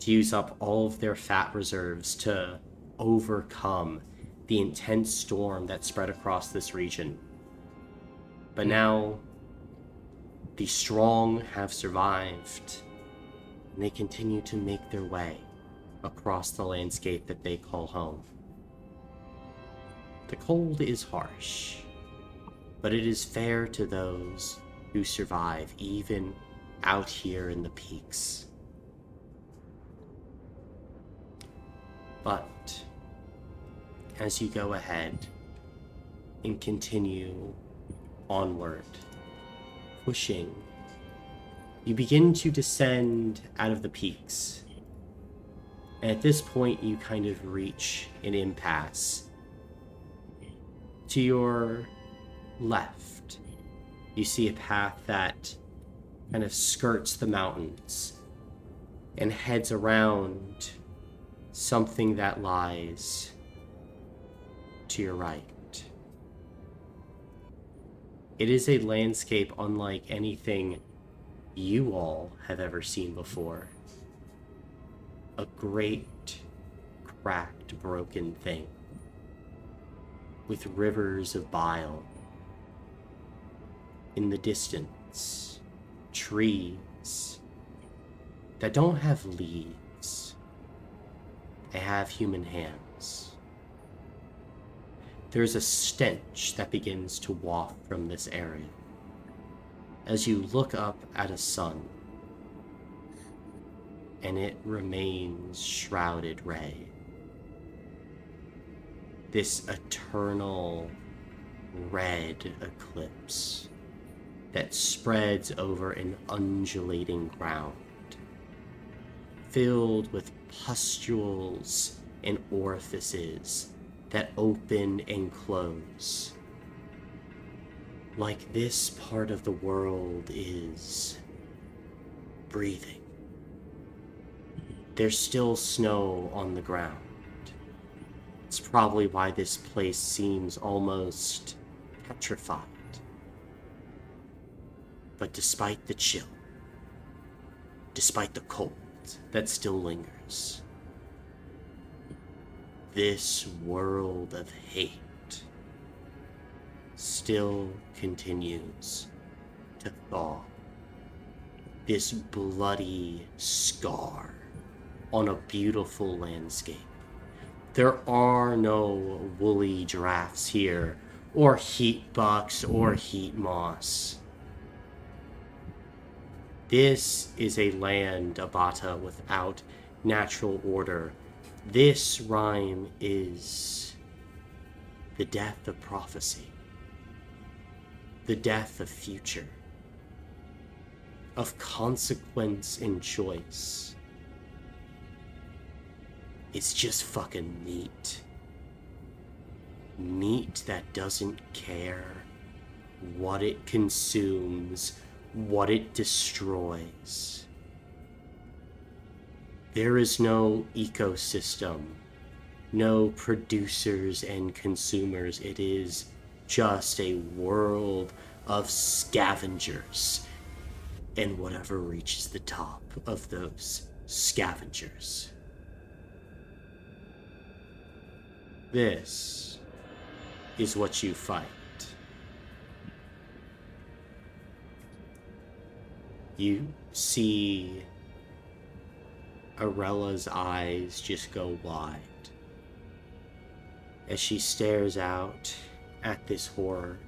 to use up all of their fat reserves to overcome the intense storm that spread across this region. But now, the strong have survived, and they continue to make their way across the landscape that they call home. The cold is harsh, but it is fair to those who survive, even out here in the peaks. But as you go ahead and continue onward, pushing, you begin to descend out of the peaks. And at this point, you kind of reach an impasse. To your left, you see a path that kind of skirts the mountains and heads around something that lies to your right. It is a landscape unlike anything you all have ever seen before. A great, cracked, broken thing with rivers of bile. In the distance, trees that don't have leaves. They have human hands. There's a stench that begins to waft from this area as you look up at a sun, and it remains shrouded ray. This eternal red eclipse that spreads over an undulating ground, filled with pustules and orifices that open and close. Like this part of the world is breathing. There's still snow on the ground. It's probably why this place seems almost petrified. But despite the chill, despite the cold that still lingers, this world of hate still continues to thaw. This bloody scar on a beautiful landscape. There are no woolly giraffes here, or heat bucks, or heat moss. This is a land, Abata, without natural order. This rhyme is the death of prophecy, the death of future, of consequence and choice. It's just fucking meat. Meat that doesn't care what it consumes, what it destroys. There is no ecosystem, no producers and consumers. It is just a world of scavengers and whatever reaches the top of those scavengers. This is what you fight. You see Arella's eyes just go wide as she stares out at this horror.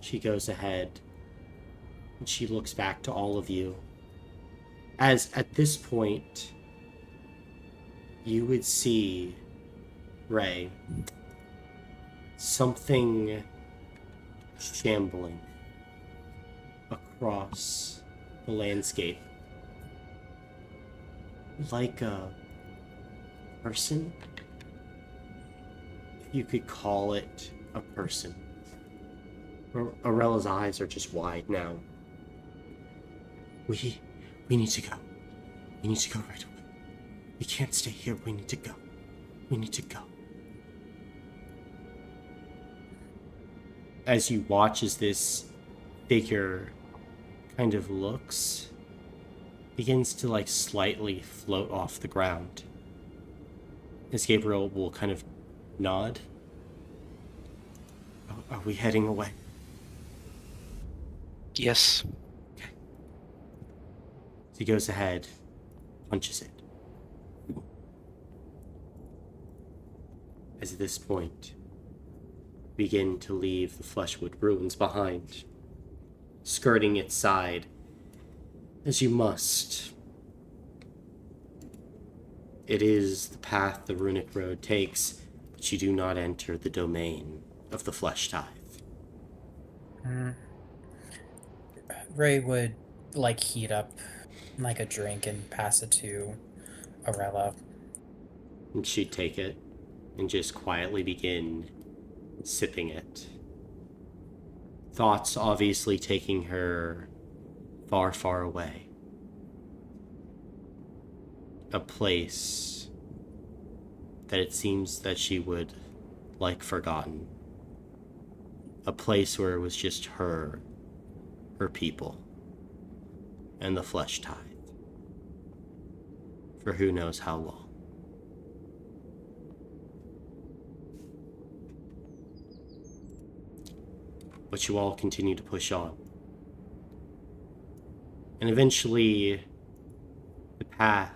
She goes ahead and she looks back to all of you, as at this point you would see, Ray, something shambling across the landscape, like a person, if you could call it a person. Arella's eyes are just wide now. We need to go. We need to go right away. We can't stay here. We need to go. We need to go. As you watch as this figure kind of looks, begins to like slightly float off the ground. As Gabriel will kind of nod. Are we heading away? Yes. Okay. So he goes ahead, punches it. As at this point, begin to leave the Fleshwood ruins behind, skirting its side, as you must. It is the path the runic road takes, but you do not enter the domain of the Flesh Tithe. Ray would like heat up like a drink and pass it to Arella. And she'd take it and just quietly begin sipping it. Thoughts obviously taking her far, far away. A place that it seems that she would like forgotten. A place where it was just her people, and the Flesh Tithe. For who knows how long. But you all continue to push on. And eventually, the path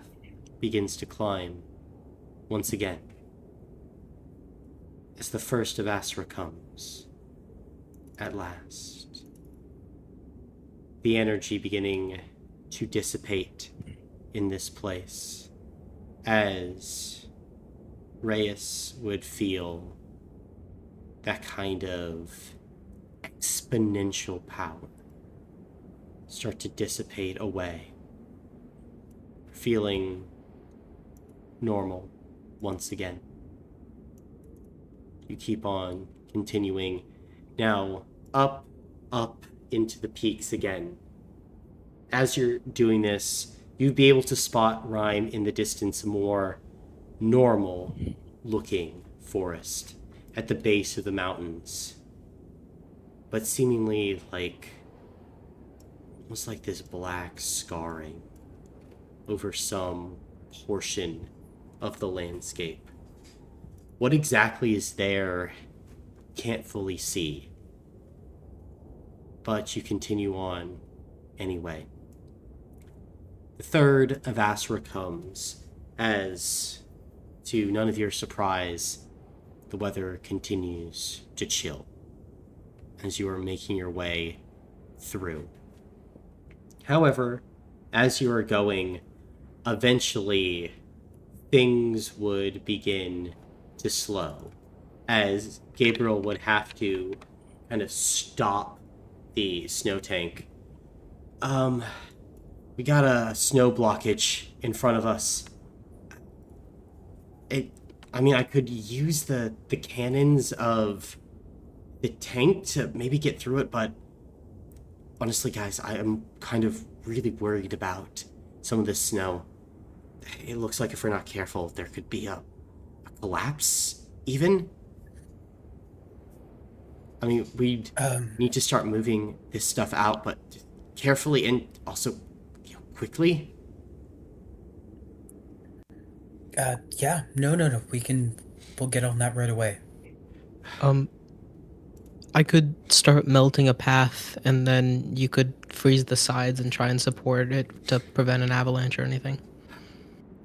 begins to climb once again. As the first of Asra comes, at last. The energy beginning to dissipate in this place, as Reyes would feel that kind of exponential power start to dissipate away, feeling normal once again. You keep on continuing, now up into the peaks again. As you're doing this, you'd be able to spot Rhyme in the distance, a more normal looking forest at the base of the mountains, but seemingly like almost like this black scarring over some portion of the landscape. What exactly is there, can't fully see, but you continue on anyway. The third of Asra comes, as, to none of your surprise, the weather continues to chill as you are making your way through. However, as you are going, eventually things would begin to slow, as Gabriel would have to kind of stop the snow tank. We got a snow blockage in front of us. I could use the cannons of the tank to maybe get through it, but honestly, guys, I am kind of really worried about some of this snow. It looks like if we're not careful, there could be a collapse, even. I mean, we need to start moving this stuff out, but carefully and also quickly. Yeah, no. We'll get on that right away. I could start melting a path, and then you could freeze the sides and try and support it to prevent an avalanche or anything.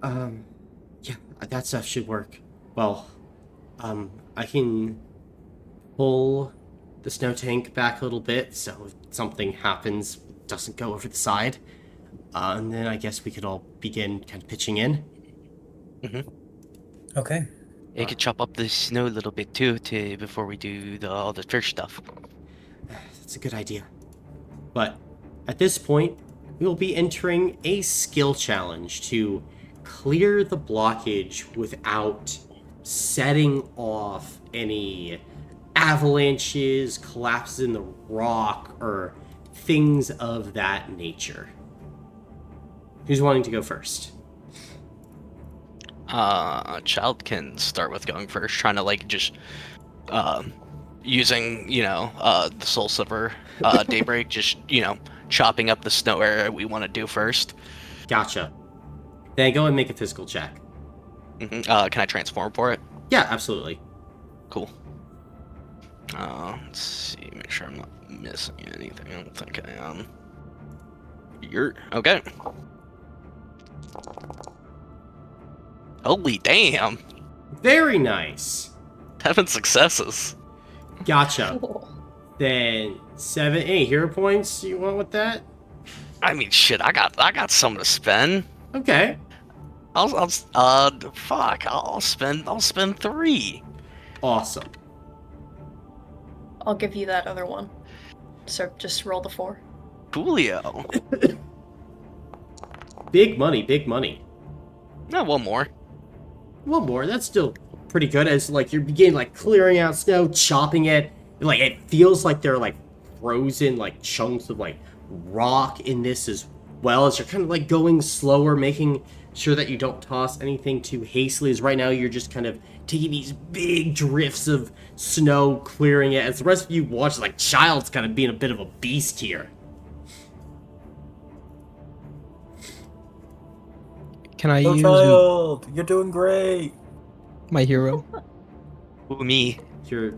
Yeah, that stuff should work. Well, I can pull the snow tank back a little bit, so if something happens, it doesn't go over the side. And then I guess we could all begin kind of pitching in. Mm-hmm. Okay. You could chop up the snow a little bit too, before we do all the church stuff. That's a good idea. But at this point, we will be entering a skill challenge to clear the blockage without setting off any avalanches, collapses in the rock, or things of that nature. Who's wanting to go first? Child can start with going first, trying to like just using the Soul Silver Daybreak, just chopping up the snow area we want to do first. Gotcha. Then go and make a physical check. Can I transform for it? Yeah, absolutely. Cool. Let's see, make sure I'm not missing anything. I don't think I am. You're okay. Holy damn! Very nice. 7 successes. Gotcha. Cool. Then 7, 8 hero points you want with that? I mean, shit. I got some to spend. Okay. I'll spend 3. Awesome. I'll give you that other one. So just roll the 4. Coolio. Big money, big money. No, one more. One more, that's still pretty good as like you're beginning like clearing out snow, chopping it. Like it feels like they're like frozen like chunks of like rock in this as well as you're kind of like going slower, making sure that you don't toss anything too hastily as right now you're just kind of taking these big drifts of snow, clearing it as the rest of you watch like Child's kind of being a bit of a beast here. Can I Go use Child! You're doing great! my hero? Ooh, me. You're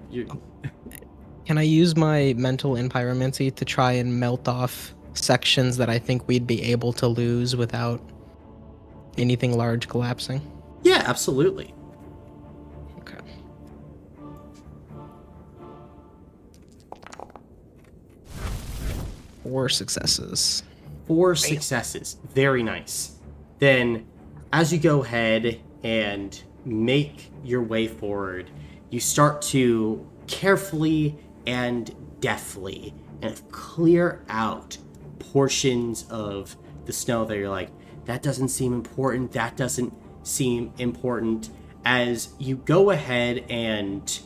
Can I use my mental pyromancy to try and melt off sections that I think we'd be able to lose without anything large collapsing? yeah, absolutely. Okay. Four successes. 4 successes. Very nice. Then, as you go ahead and make your way forward, you start to carefully and deftly and clear out portions of the snow that you're like, that doesn't seem important, that doesn't seem important. As you go ahead and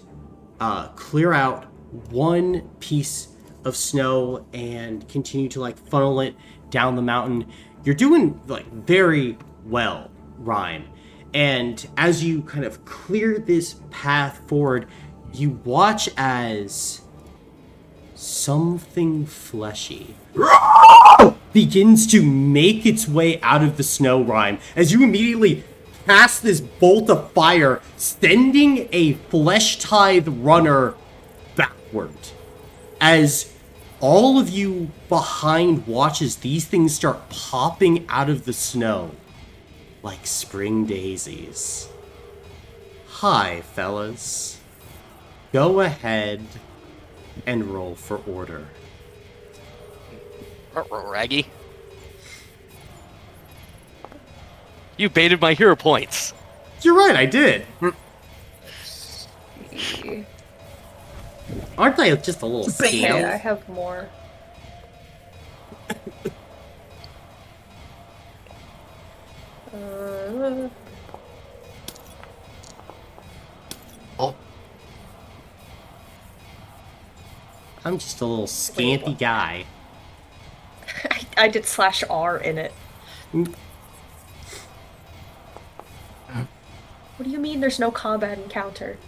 clear out one piece of snow and continue to like funnel it down the mountain, you're doing like very well, Rhyme. And as you kind of clear this path forward, you watch as something fleshy begins to make its way out of the snow, Rhyme, as you immediately cast this bolt of fire, sending a flesh-tithe runner backward. As all of you behind watch as these things start popping out of the snow like spring daisies. Hi, fellas. Go ahead and roll for order. Raggy. You baited my hero points. You're right, I did. Aren't they just a little Okay, I scam? have more. Oh, I'm just a little scampy guy. I did /R in it. Mm. What do you mean there's no combat encounter?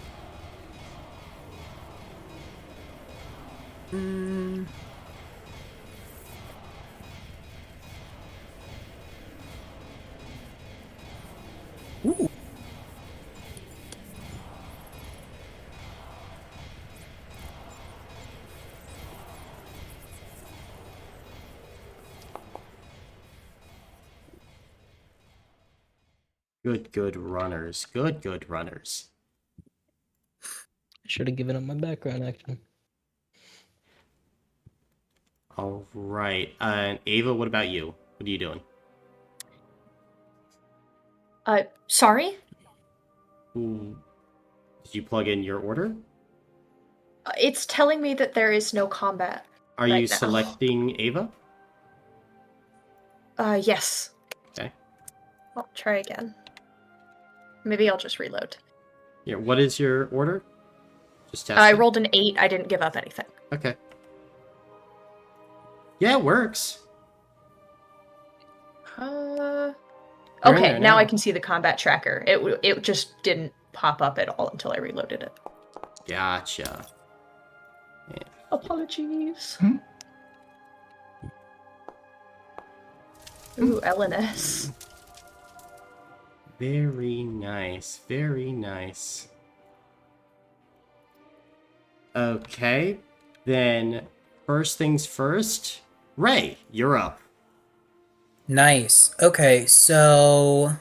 Good runners. Good runners. Should have given up my background action. All right. And Ava, what about you? What are you doing? Sorry? Ooh. Did you plug in your order? It's telling me that there is no combat. Are Right you now. selecting Ava? Yes. Okay. I'll try again. Maybe I'll just reload. Yeah. What is your order? Just test. I rolled an 8. I didn't give up anything. Okay. Yeah, it works. You're in Okay, there now I can see the combat tracker. It just didn't pop up at all until I reloaded it. Gotcha. Apologies. Hmm? Ooh, LNS. Very nice. Very nice. Okay. Then, first things first. Ray, you're up. Nice. Okay, so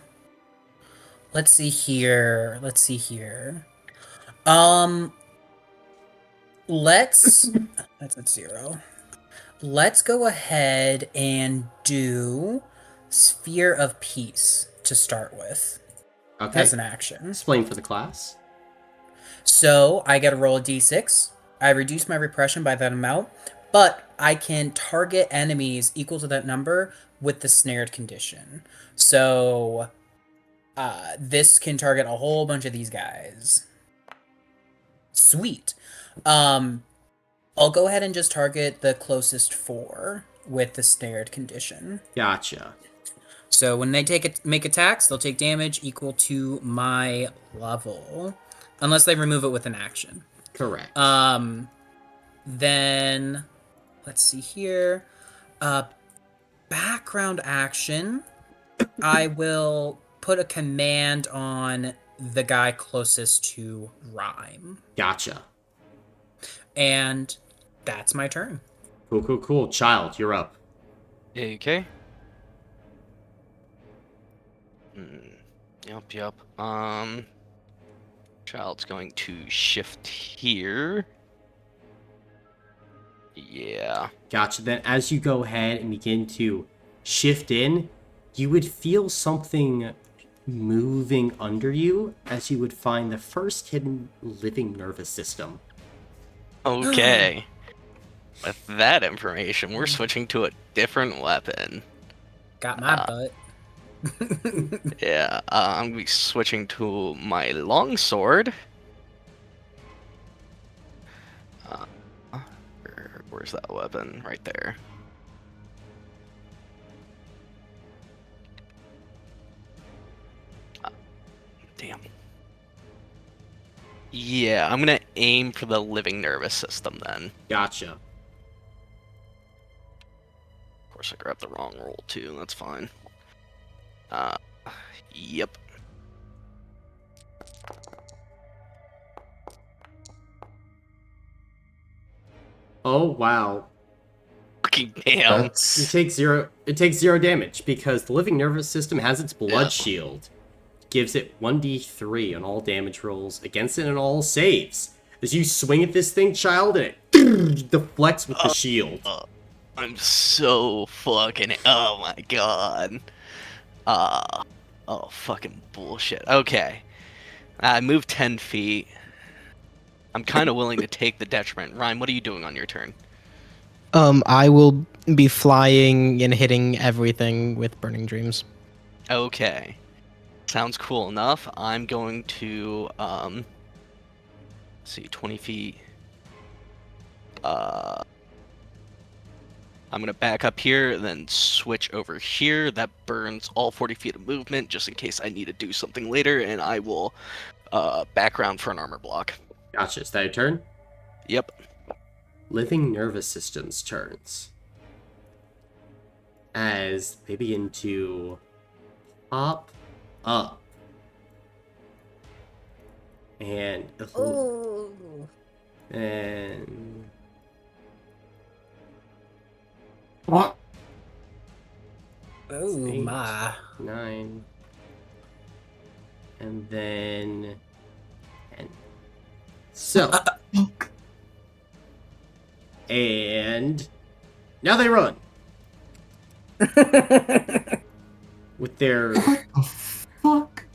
let's see here. Let's see here. Let's that's at 0. Let's go ahead and do Sphere of Peace to start with Okay. as an action. Explain for the class. So I get to roll a d6. I reduce my repression by that amount, but I can target enemies equal to that number with the snared condition. So this can target a whole bunch of these guys. Sweet. I'll go ahead and just target the closest 4 with the snared condition. Gotcha. So when they make attacks, they'll take damage equal to my level, unless they remove it with an action. Correct. Then let's see here. Background action. I will put a command on the guy closest to Rhyme. Gotcha. And that's my turn. Cool. Child, you're up. Okay. Yep. Child's going to shift here. Yeah. Gotcha. Then as you go ahead and begin to shift in, you would feel something moving under you as you would find the first hidden living nervous system. Okay. With that information, we're switching to a different weapon. Got my butt. Yeah, I'm gonna be switching to my longsword. Where's that weapon? Right there. Damn. Yeah, I'm gonna aim for the living nervous system then. Gotcha. Of course, I grabbed the wrong roll too. That's fine. Yep. Oh wow. Fucking damn. It That's takes 0 damage because the living nervous system has its blood shield. Gives it 1d3 on all damage rolls against it and all saves. As you swing at this thing, child, and it deflects with the shield. I'm so fucking. Oh my god. Oh, fucking bullshit. Okay. I moved 10 feet. I'm kind of willing to take the detriment. Ryan, what are you doing on your turn? I will be flying and hitting everything with Burning Dreams. Okay. Sounds cool enough. I'm going to, see, 20 feet. I'm gonna back up here, then switch over here. That burns all 40 feet of movement, just in case I need to do something later, and I will, background for an armor block. Gotcha. Is that your turn? Yep. Living nervous systems turns. As they begin to pop up. And what? Oh 8, my. 9, and then 10. So, and now they run with their What the fuck?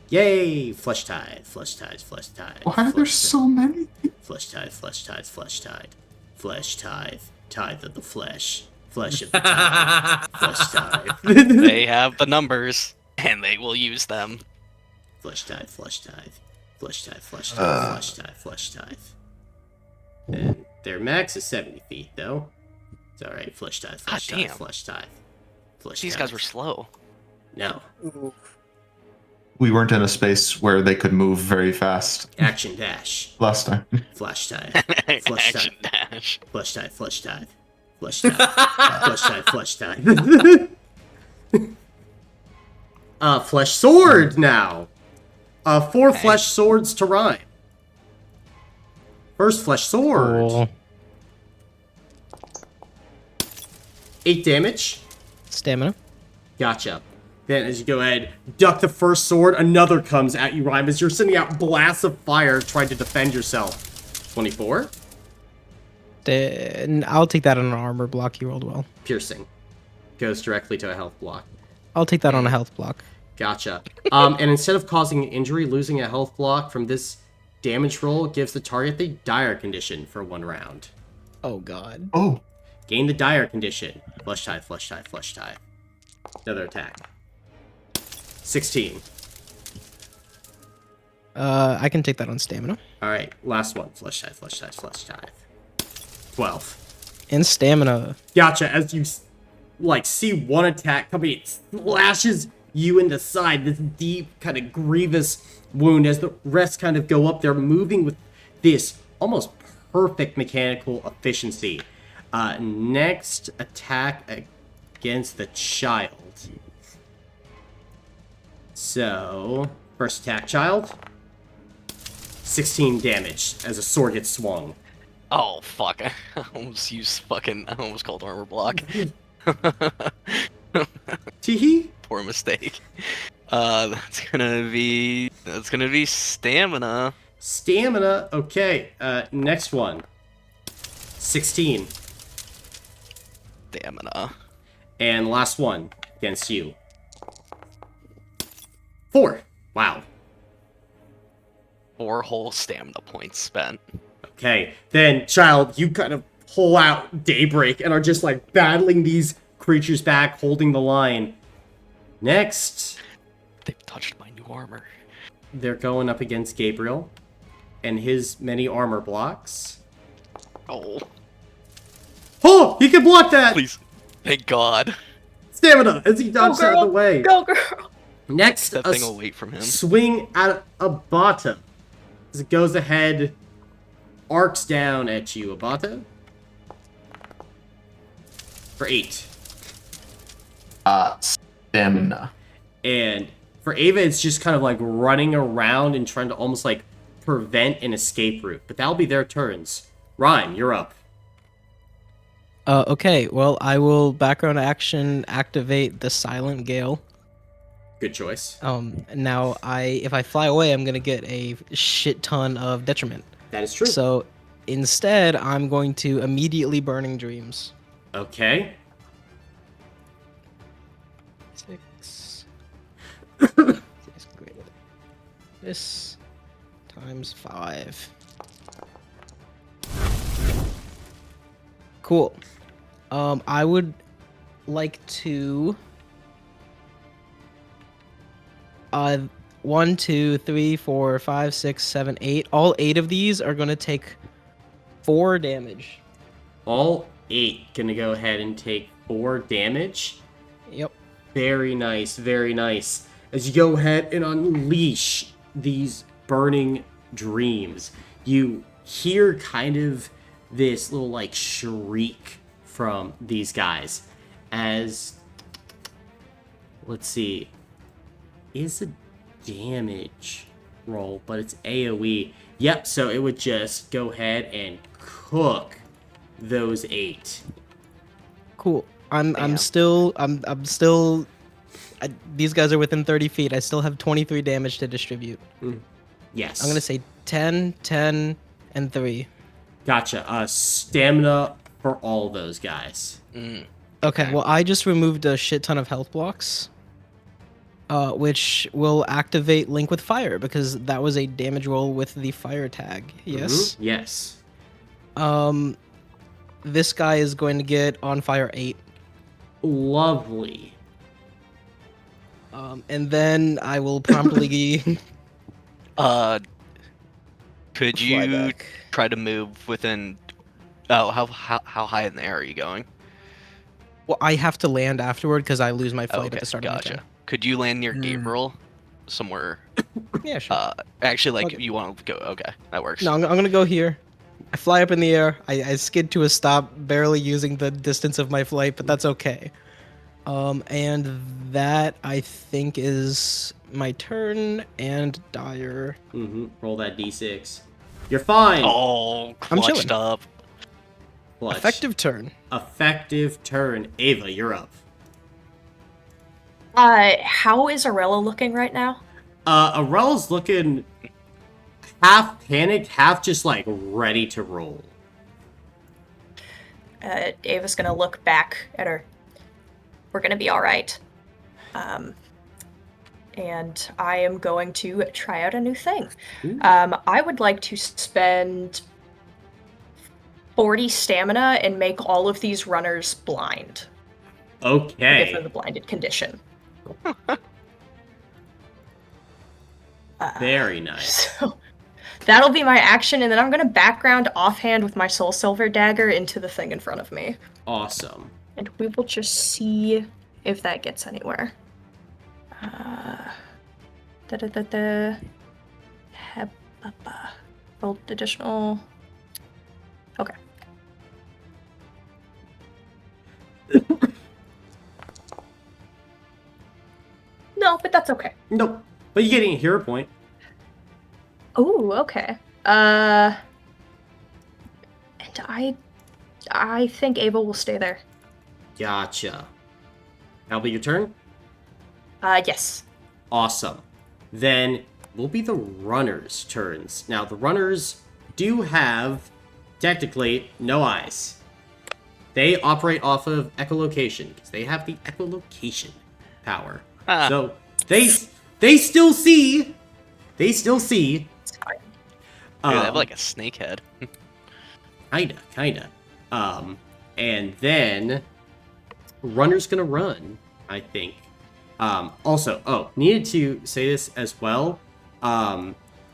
yay flesh tide. Why are there so many? Flesh tithe of the flesh of the tithe, flesh tithe. They have the numbers, and they will use them. Flesh tithe. And their max is 70 feet, though. It's alright. Flesh tithe. damn. Flesh These tithe. guys were slow. No. Ooh. We weren't in a space where they could move very fast Action dash. last time. Flash tide. Flush Action tide. dash. Flush tide. Flush tide. Flush tide. Flush tide. Flush tide. Flesh sword now. 4 Okay. flesh swords to rhyme. First flesh sword. Cool. 8 damage. Stamina. Gotcha. Then as you go ahead, duck the first sword, another comes at you, Rhyme, as you're sending out blasts of fire trying to defend yourself. 24. Then I'll take that on an armor block. You rolled well. Piercing. Goes directly to a health block. I'll take that on a health block. Gotcha. And instead of causing an injury, losing a health block from this damage roll gives the target the dire condition for 1 round. Oh god. Oh, Gain the dire condition. Flush tide, flush tide, flush tide. Another attack. 16. I can take that on stamina. Alright, last one. Flush tide, flush tide, flush tide. 12. And stamina. Gotcha. As you see one attack coming, it slashes you in the side. This deep, kind of grievous wound. As the rest kind of go up, they're moving with this almost perfect mechanical efficiency. Next attack against the child. So, first attack, child. 16 damage as a sword gets swung. Oh fuck! I almost called armor block. Teehee. Poor mistake. That's gonna be stamina. Stamina. Okay. Next one. 16. Stamina. And last one against you. 4. Wow. 4 whole stamina points spent. Okay. Then, child, you kind of pull out Daybreak and are just like battling these creatures back, holding the line. Next, They've touched my new armor. they're going up against Gabriel and his many armor blocks. Oh, Oh, he can block that! please. Thank God. Stamina as he dodges out of the way. Go, girl! Next, That a thing will wait from him. swing at Abata. As it goes ahead, arcs down at you, Abata. For 8. stamina. And for Ava, it's just kind of like running around and trying to almost like prevent an escape route. But that'll be their turns. Rhyme, you're up. Okay, well, I will background action activate the Silent Gale. Good choice. Now if I fly away, I'm gonna get a shit ton of detriment. That is true. So instead, I'm going to immediately Burning Dreams. Okay. 6. This times 5. Cool. I would like to 1, 2, 3, 4, 5, 6, 7, 8. All 8 of these are gonna take 4 damage. All 8 gonna go ahead and take 4 damage. Yep. Very nice, very nice. As you go ahead and unleash these burning dreams, you hear kind of this little like shriek from these guys as, let's see, is a damage roll, but it's AoE. Yep, so it would just go ahead and cook those 8. Cool. I'm Bam. still these guys are within 30 feet. I still have 23 damage to distribute. Yes. I'm gonna say 10, 10, and 3. Gotcha. Stamina for all those guys. Okay, well, I just removed a shit ton of health blocks, which will activate Link with Fire, because that was a damage roll with the fire tag. Yes? Mhm. Yes. This guy is going to get on fire 8. Lovely. And then I will promptly Could fly you back. try to move within? Oh, how high in the air are you going? Well, I have to land afterward because I lose my flight Okay, at the start of my gotcha. turn. Could you land near Gabriel? Somewhere. Yeah, sure. Actually, like, Okay. you want to go. Okay, that works. No, I'm gonna go here. I fly up in the air. I skid to a stop, barely using the distance of my flight, but that's okay. And that I think is my turn. And Dire. Roll that d6. You're fine. Oh, I'm clutched chilling. up. Clutch. Effective turn. Ava, you're up. How is Arella looking right now? Arella's looking half panicked, half just like ready to roll. Ava's gonna look back at her. We're gonna be all right. And I am going to try out a new thing. I would like to spend 40 stamina and make all of these runners blind. Okay. Give them the blinded condition. Very nice. So that'll be my action, and then I'm gonna background offhand with my soul silver dagger into the thing in front of me. Awesome. And we will just see if that gets anywhere. Rolled additional. Okay. No, but that's okay. Nope. But you're getting a hero point. Oh, okay. And I think Ava will stay there. Gotcha. That'll be your turn? Yes. Awesome. Then will be the runners' turns. Now, the runners do have, technically, no eyes. They operate off of echolocation, because they have the echolocation power. So, they still see. They still see. It's fine. Dude, they have like a snake head. Kinda. And then runner's gonna run, I think. Also, needed to say this as well.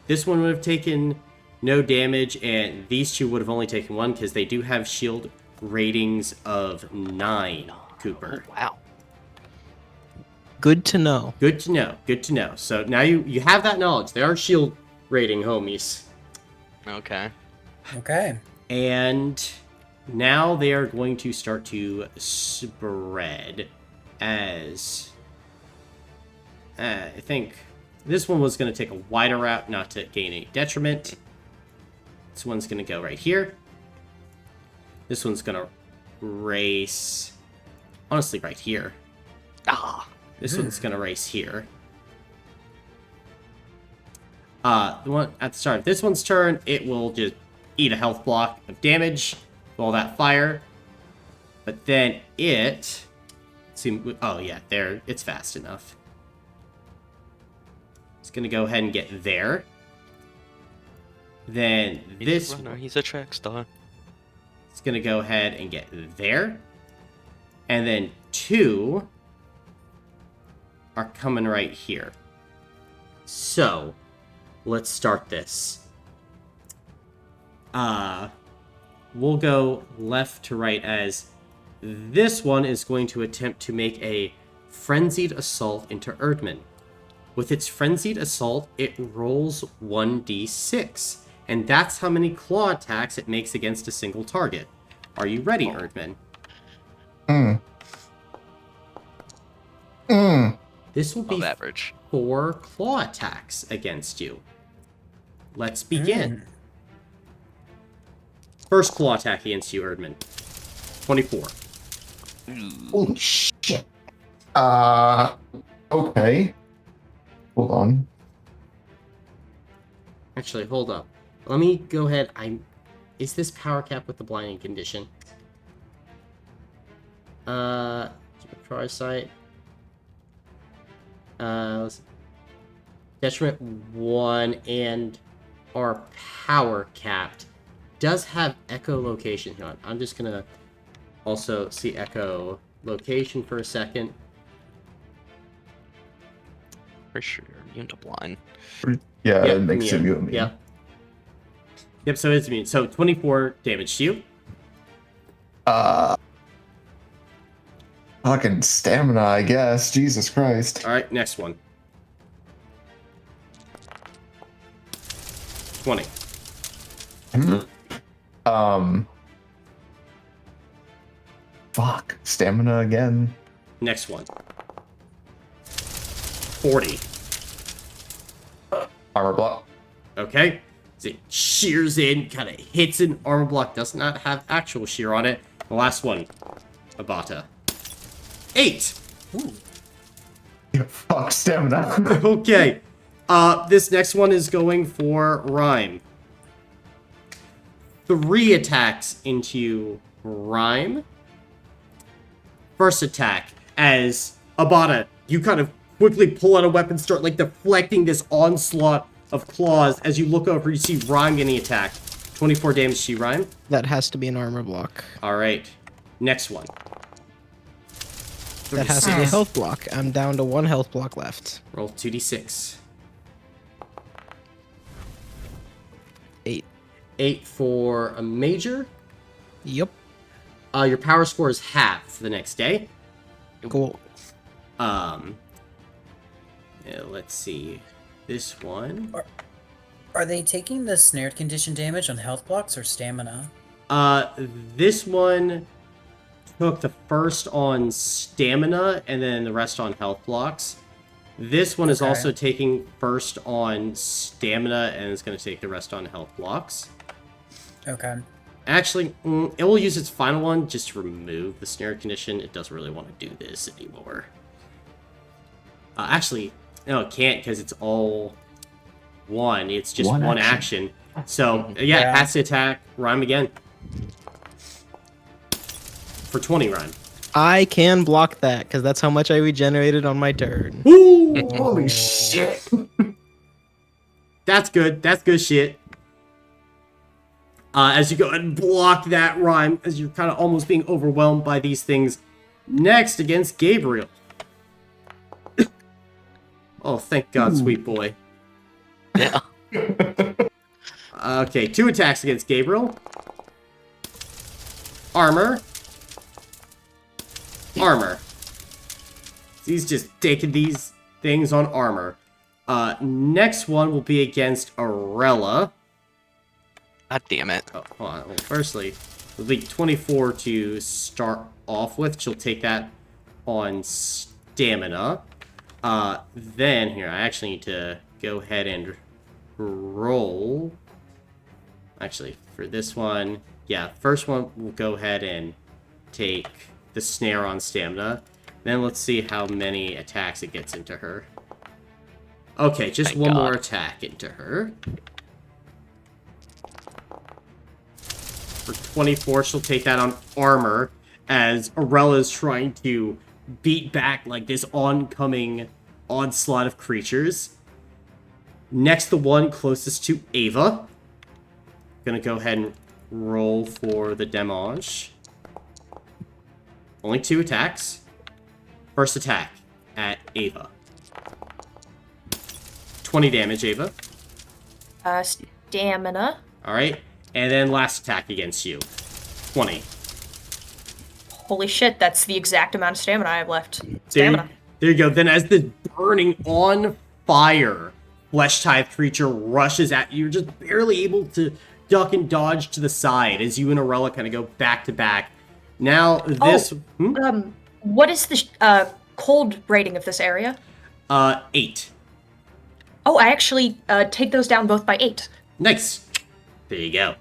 This one would have taken no damage, and these two would have only taken one because they do have shield ratings of 9, Cooper. Oh, wow. Good to know. Good to know. So now you have that knowledge. They are shield rating homies. Okay. Okay. And now they are going to start to spread as... I think this one was going to take a wider route, not to gain any detriment. This one's going to go right here. This one's going to race... honestly, right here. This one's going to race here. The one at the start of this one's turn, it will just eat a health block of damage with all that fire. But then it... oh yeah, there, it's fast enough. It's going to go ahead and get there. Then this... he's a track star. It's going to go ahead and get there. And then 2 are coming right here. So, let's start this. We'll go left to right as this one is going to attempt to make a frenzied assault into Erdman. With its frenzied assault, it rolls 1d6, and that's how many claw attacks it makes against a single target. Are you ready, Erdman? This will be average. 4 claw attacks against you. Let's begin. First claw attack against you, Erdman. 24. Holy shit. Okay. Hold on. Actually, hold up. Let me go ahead. Is this power cap with the blinding condition? Try sight. Detriment 1 and our power capped does have echolocation. Hang on, I'm just gonna also see echolocation for a second. For sure, immune to blind. Yeah, Yep, it makes it immune. Yep, so it's immune. So 24 damage to you. Fucking stamina, I guess. Jesus Christ. All right, next one. 20. Fuck. Stamina again. Next one. 40. Armor block. Okay. So it shears in, kind of hits an armor block. Does not have actual shear on it. The last one. Abata. 8. Ooh. Fuck stamina. Okay. This next one is going for Rhyme. 3 attacks into Rhyme. First attack, as Abata, you kind of quickly pull out a weapon, start like deflecting this onslaught of claws. As you look over, you see Rhyme getting attacked. 24 damage to Rhyme. That has to be an armor block. All right. Next one. That has to be a health block. I'm down to 1 health block left. Roll 2d6. 8. 8 for a major. Yep. Your power score is half for the next day. Cool. Let's see. This one. Are they taking the snared condition damage on health blocks or stamina? This one took the first on stamina and then the rest on health blocks. This one is Okay. also taking first on stamina and is going to take the rest on health blocks. Okay. Actually, it will use its final one just to remove the snare condition. It doesn't really want to do this anymore. Actually, no, it can't because it's all one. It's just one action. So, yeah, it has to attack Rhyme again. For 20, Rhyme. I can block that because that's how much I regenerated on my turn. Woo! Holy shit. That's good. That's good shit. As you go and block that Rhyme, as you're kind of almost being overwhelmed by these things. Next, against Gabriel. Oh, thank God, sweet boy. Yeah. Okay, 2 attacks against Gabriel. Armor. Armor. He's just taking these things on armor. Next one will be against Arella. God damn it. Oh, hold on. Well, firstly, it'll be 24 to start off with. She'll take that on stamina. Then, here, I actually need to go ahead and roll. Actually, for this one, yeah, first one, we'll go ahead and take the snare on stamina. Then let's see how many attacks it gets into her. Okay, just Thank one God. more attack into her. For 24, she'll take that on armor, as Arella is trying to beat back like this oncoming onslaught of creatures. Next, the one closest to Ava. Gonna go ahead and roll for the damage. Only 2 attacks. First attack at Ava. 20 damage, Ava. Stamina. Alright. And then last attack against you. 20. Holy shit, that's the exact amount of stamina I have left. There Stamina. you go. Then as the burning on fire flesh-type creature rushes at you, you're just barely able to duck and dodge to the side as you and Arella kind of go back to back. Now this... What is the cold rating of this area? 8. Oh, I actually take those down both by 8. Nice. There you go.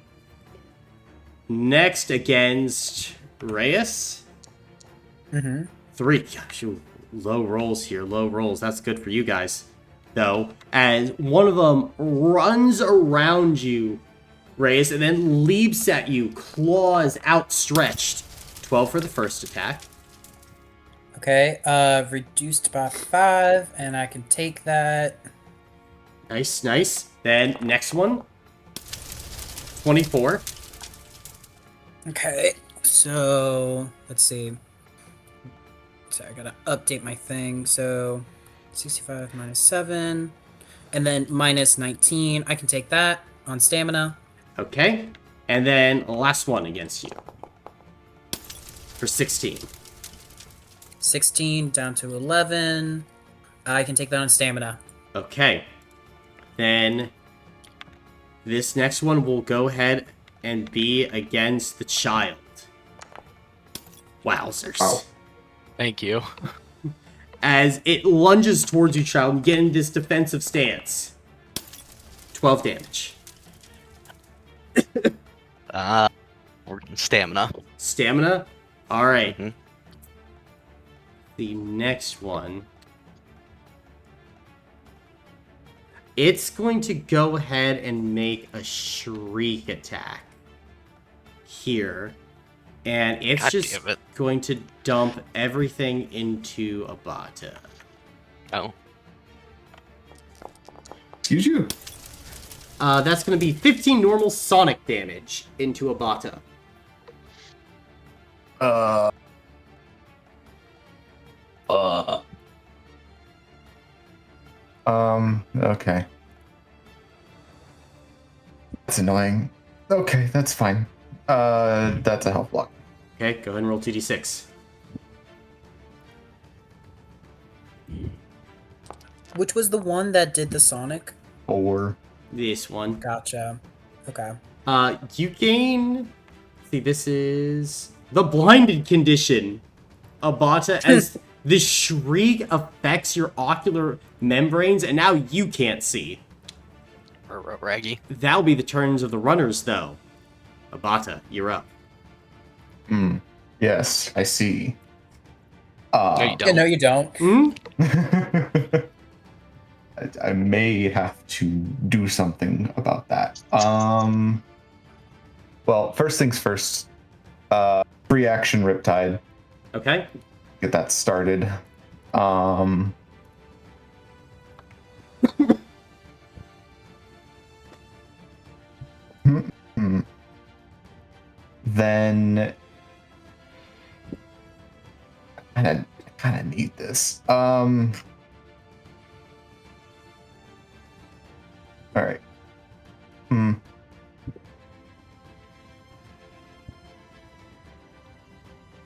Next against Reyes. 3. Gosh, ooh, low rolls here. Low rolls. That's good for you guys, though. As one of them runs around you, Reyes, and then leaps at you, claws outstretched. 12 for the first attack. Okay, reduced by 5, and I can take that. Nice, nice. Then next one. 24. Okay, so let's see. So I gotta update my thing. So 65 minus 7, and then minus 19. I can take that on stamina. Okay. And then last one against you. For 16. 16 down to 11. I can take that on stamina. Okay. Then this next one will go ahead and be against the child. Wowzers. Wow. Thank you. As it lunges towards you, child, and get in this defensive stance. 12 damage. Stamina. Stamina? Alright. Mhm. The next one. It's going to go ahead and make a shriek attack. Here. And it's God just damn it. going to dump everything into Abata. Oh. Excuse you. That's going to be 15 normal sonic damage into Abata. Okay. That's annoying. Okay, that's fine. That's a health block. Okay, go ahead and roll 2d6. Which was the one that did the Sonic? 4. This one. Gotcha. Okay. You gain... See, this is... The blinded condition. Abata, as the shriek affects your ocular membranes, and now you can't see. Raggy. That'll be the turns of the runners, though. Abata, you're up. Yes, I see. No, you Yeah, don't. no, you don't. Hmm? I may have to do something about that. Well, first things first. Free action Riptide. Okay. Get that started. Then I kind of need this. All right.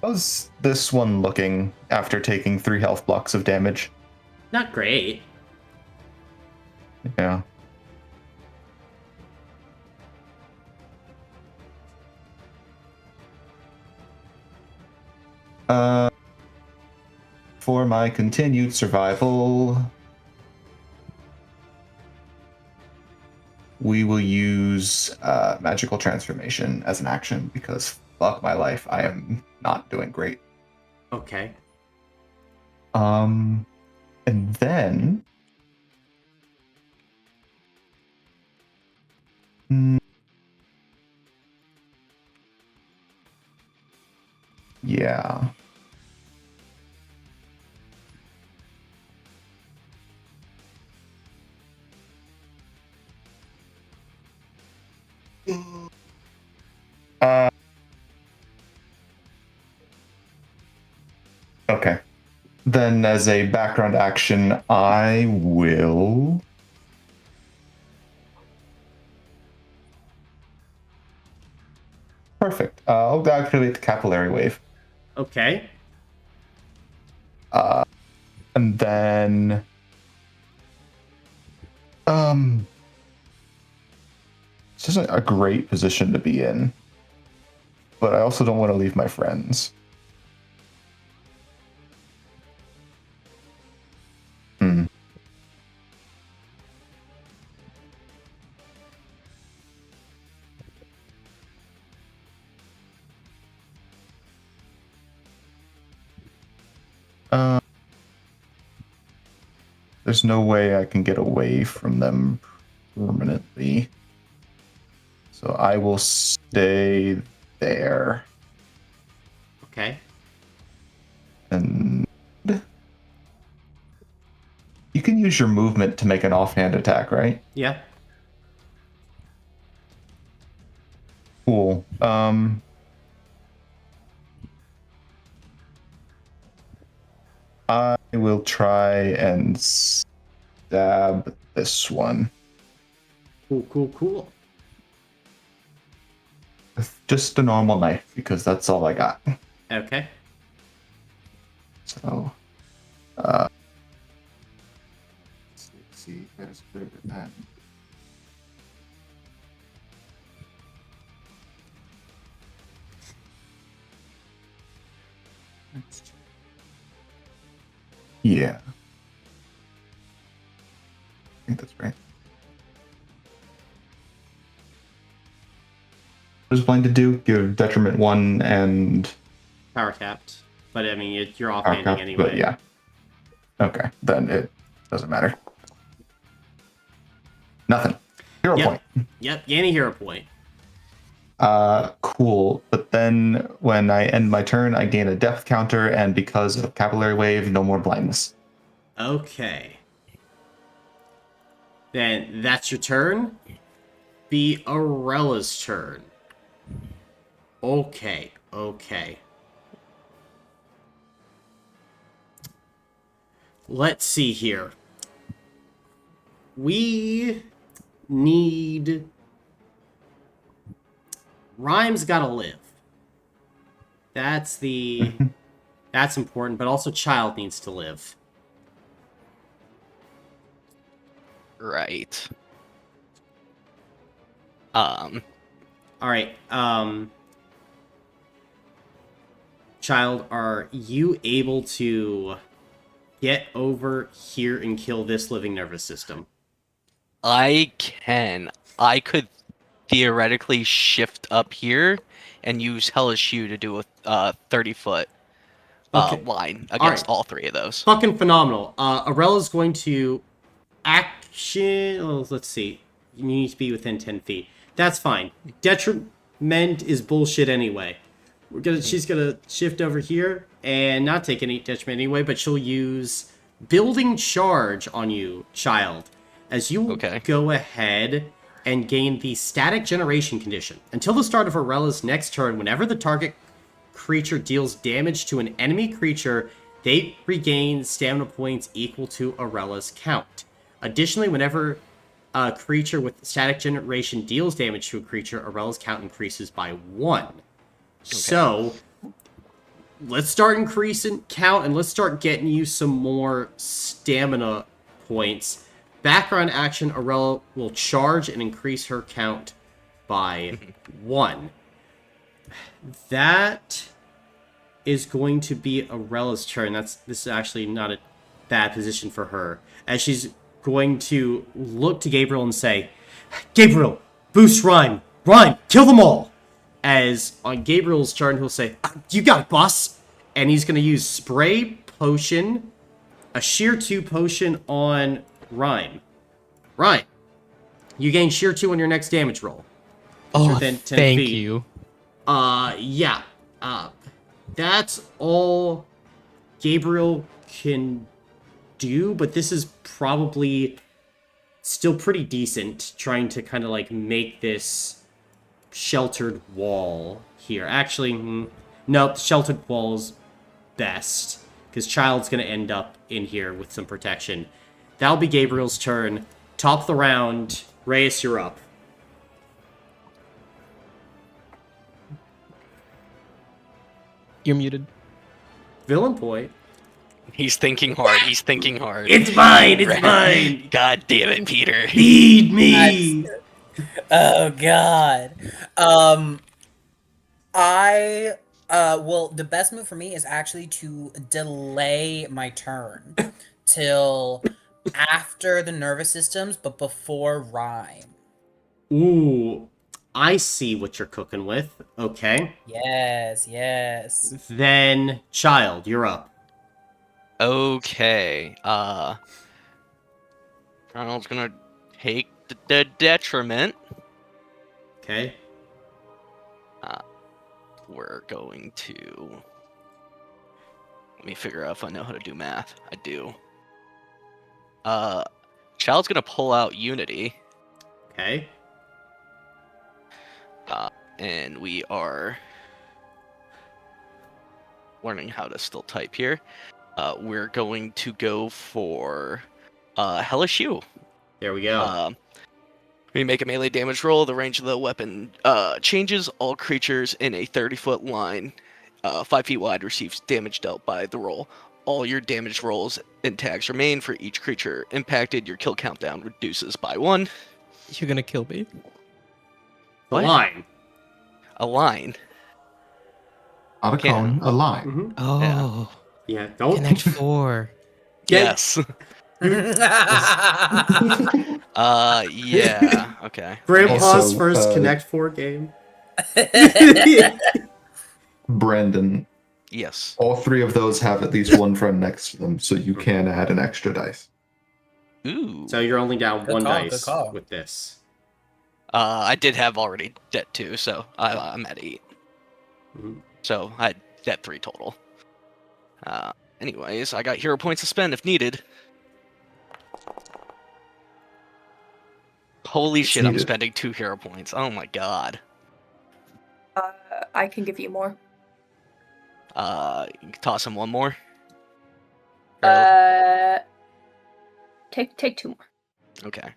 How's this one looking after taking 3 health blocks of damage? Not great. Yeah. For my continued survival, we will use magical transformation as an action because fuck my life, I am not doing great. Okay. And then yeah. Okay. Then as a background action, I will perfect. I'll activate the capillary wave. Okay. And then this isn't a great position to be in. But I also don't want to leave my friends. There's no way I can get away from them permanently. So I will stay there. Okay. And you can use your movement to make an offhand attack, right? Yeah. Cool. I will try and stab this one. Cool. With just a normal knife, because that's all I got. Okay. So, let's see, that's bigger than. Yeah. I think that's right. What is planning to do? Give detriment 1 and Power capped. But I mean, you're power offhanding cap, anyway. but yeah. Okay, then it doesn't matter. Nothing. 0 Yep. point. Yep, gain a hero point. Cool. But then when I end my turn, I gain a depth counter, and because of Capillary Wave, no more blindness. Okay. Then that's your turn. Be Aurella's turn. Okay. Let's see here. We need... Rhyme's gotta live. That's important, but also Child needs to live. Right. Alright, Child, are you able to get over here and kill this living nervous system? I can. I could theoretically shift up here and use Hellish Hue to do a 30-foot Okay. line against all 3 of those. Fucking phenomenal. Aurella's going to action... Oh, let's see. You need to be within 10 feet. That's fine. Detriment is bullshit anyway. She's gonna shift over here and not take any detriment anyway, but she'll use Building Charge on you, Child. As you go ahead and gain the Static Generation condition. Until the start of Aurella's next turn, whenever the target creature deals damage to an enemy creature, they regain stamina points equal to Aurella's count. Additionally, whenever a creature with Static Generation deals damage to a creature, Aurella's count increases by 1. Okay. So, let's start increasing count, and let's start getting you some more stamina points. Background action, Aurella will charge and increase her count by 1. That is going to be Aurella's turn. This is actually not a bad position for her. As she's going to look to Gabriel and say, Gabriel, boost Rhyme! Rhyme, kill them all! As on Gabriel's turn, he'll say, you got it, boss! And he's going to use Spray Potion, a Sheer 2 potion on Rhyme. Rhyme, you gain Sheer 2 on your next damage roll. Within 10 thank feet. You. Yeah. That's all Gabriel can do, but this is probably still pretty decent, trying to kind of like make this sheltered wall here. Actually, nope, sheltered wall's best, because Child's going to end up in here with some protection. That'll be Gabriel's turn. Top of the round, Reyes, you're up. You're muted. Villain point. He's thinking hard. It's mine! It's mine! God damn it, Peter. Feed me! Oh, God. Well, the best move for me is actually to delay my turn till after the nervous systems, but before Rhyme. Ooh, I see what you're cooking with. Okay. Yes. Then, Child, you're up. Okay. Ronald's gonna take the detriment. Okay. We're going to... Let me figure out if I know how to do math. I do. Child's gonna pull out Unity. Okay. And we are learning how to still type here. We're going to go for Hellish Hue. There we go. We make a melee damage roll. The range of the weapon changes. All creatures in a 30-foot line, 5 feet wide, receives damage dealt by the roll. all your damage rolls and tags remain for each creature impacted. Your kill countdown reduces by 1. You're gonna kill me. The What? line. A line. Not a Cannon. cone, a line. Mm-hmm. Oh, Yeah, don't. Connect 4. Yes. Yeah. Okay. Grandpa's Also, first Connect 4 game. Brandon, Yes. all 3 of those have at least one friend next to them, so you can add an extra dice. Ooh. So you're only down Good one call, good dice call. with this. I did have already debt 2, so I'm at 8. Mhm. So I had debt 3 total. Anyways, I got hero points to spend if needed. Holy It's shit, I'm needed. spending 2 hero points. Oh my god. I can give you more. You can toss him one more. Take 2 more. Okay.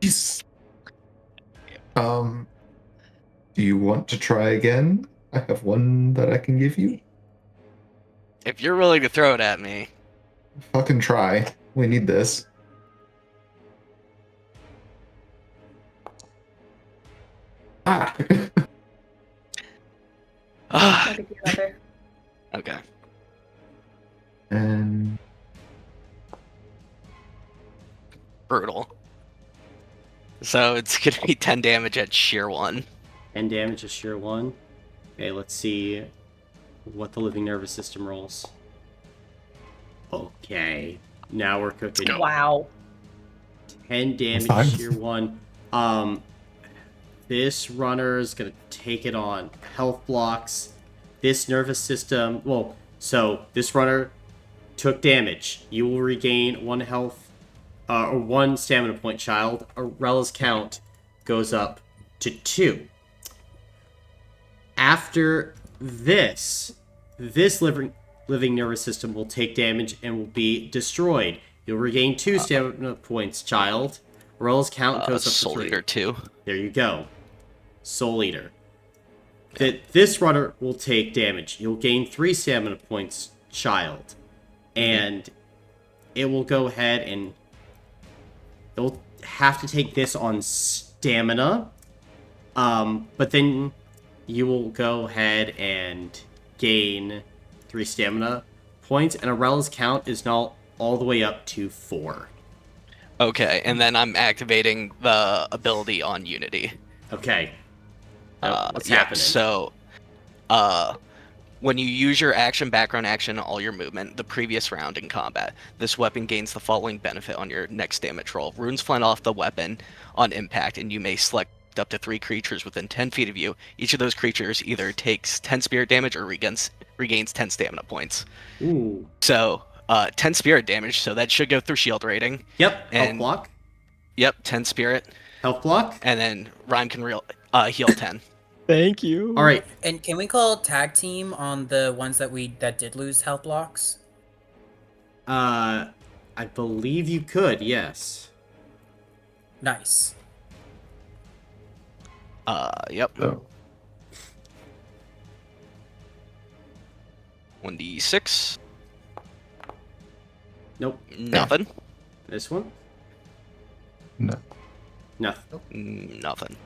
Jeez. Do you want to try again? I have one that I can give you. If you're willing to throw it at me. Fucking try. We need this. Ah. I'll give you another. Okay. And Brutal. So it's gonna be 10 damage at sheer 1. 10 damage, a sheer 1. Okay, let's see what the living nervous system rolls. Okay, now we're cooking. Wow. 10 damage, Fine. sheer 1. This runner is gonna take it on health blocks. This nervous system, well, so this runner took damage. You will regain 1 health, or 1 stamina point, child. Arella's count goes up to 2. After this living nervous system will take damage and will be destroyed. You'll regain 2 stamina points, child. Arella's count goes up to Soul 3. Eater 2. There you go. Soul Eater. This runner will take damage. You'll gain 3 stamina points, child. And it will go ahead and it'll have to take this on stamina. But then you will go ahead and gain 3 stamina points, and Arella's count is now all the way up to 4. Okay, and then I'm activating the ability on Unity. Okay. What's Yeah, happening? so, when you use your action, background action, all your movement, the previous round in combat, this weapon gains the following benefit on your next damage roll. Runes fly off the weapon on impact, and you may select up to 3 creatures within 10 feet of you. Each of those creatures either takes 10 spirit damage or regains 10 stamina points. Ooh. So, 10 spirit damage, so that should go through shield rating. Yep. Health And- block. Yep, 10 spirit, Health block. and then Rhyme can heal 10. Thank you. All right. And can we call tag team on the ones that did lose health blocks? I believe you could. Yes. Nice. Yep. so 1d6. Nope. Nothing. This one. no. Nothing. Nothing.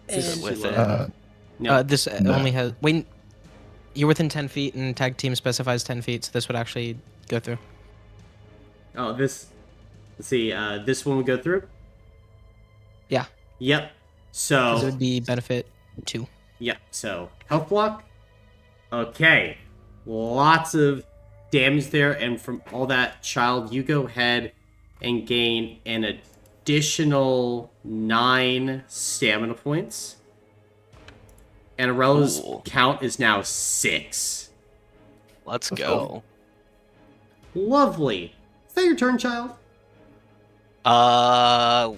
And with Two, it. No. This No. only has when you're within 10 feet, and tag team specifies 10 feet, so this would actually go through. Oh, this. Let's see. This one would go through. Yeah, Yep. because it So. would be benefit 2. Yep. So health block. Okay. Lots of damage there, and from all that, child, you go ahead and gain an additional 9 stamina points. And Arella's Ooh. count is now 6. Let's Let's go. Lovely. Is that your turn, child? I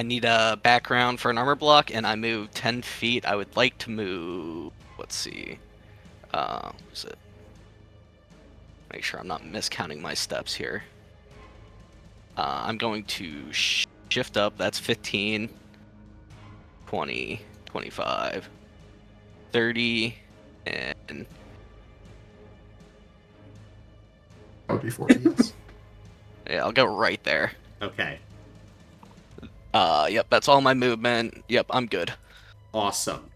need a background for an armor block, and I move 10 feet. I would like to move. Let's see. Is it? Make sure I'm not miscounting my steps here. I'm going to shift up. That's 15, 20, 25, 30, and That would be 40, yes. yeah, I'll go right there. Okay. Yep, that's all my movement. Yep, I'm good. Awesome.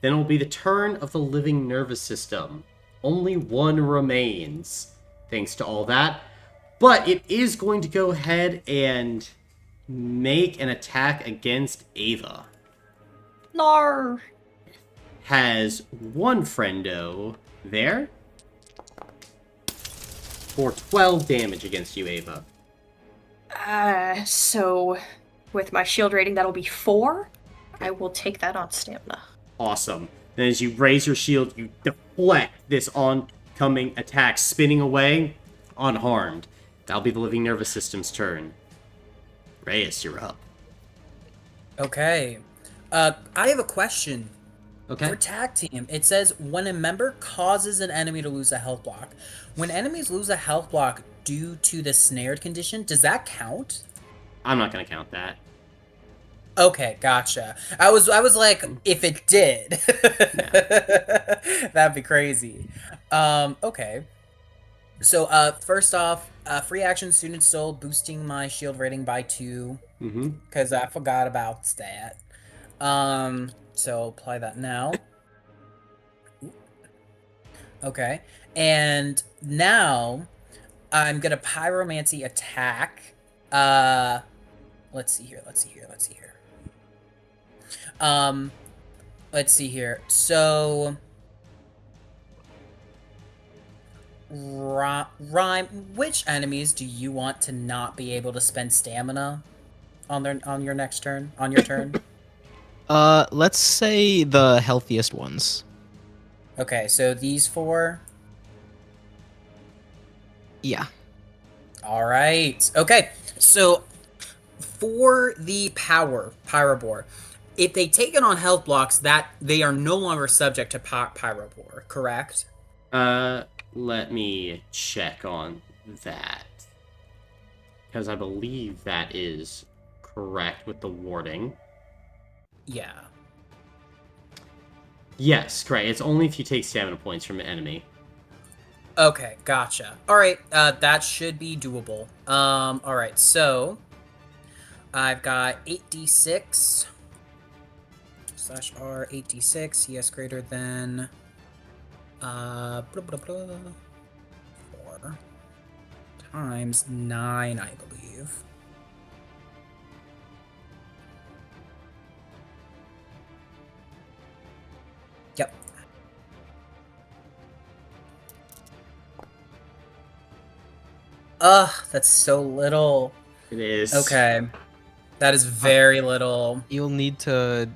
Then it will be the turn of the living nervous system. Only one remains, thanks to all that. But it is going to go ahead and make an attack against Ava. No. Has one friendo there for 12 damage against you, Ava. So with my shield rating, that'll be 4. I will take that on stamina. Awesome. Then as you raise your shield, you deflect this oncoming attack, spinning away unharmed. That'll be the living nervous system's turn. Reyes, you're up. Okay. I have a question. Okay. For tag team, it says when a member causes an enemy to lose a health block. When enemies lose a health block due to the snared condition, does that count? I'm not going to count that. Okay, gotcha. I was like, if it did, that'd be crazy. Okay. So, first off, free action student soul boosting my shield rating by 2. Mm-hmm. Because I forgot about that. So apply that now. Okay. And now I'm gonna pyromancy attack. Let's see here. Let's see here. So Rhyme, which enemies do you want to not be able to spend stamina on your next turn? On your turn? Let's say the healthiest ones. Okay, so these 4. Yeah. All right. Okay, so for the Pyrobor, if they take it on health blocks, that they are no longer subject to Pyrobor, correct? Let me check on that. Because I believe that is correct with the warding. Yeah. Yes, correct. It's only if you take stamina points from an enemy. Okay, gotcha. All right, that should be doable. All right, so I've got 8d6 /R 8d6. Yes, greater than 4 times 9, I believe. Yep. Ugh, that's so little. It is. Okay. That is very little. You'll need to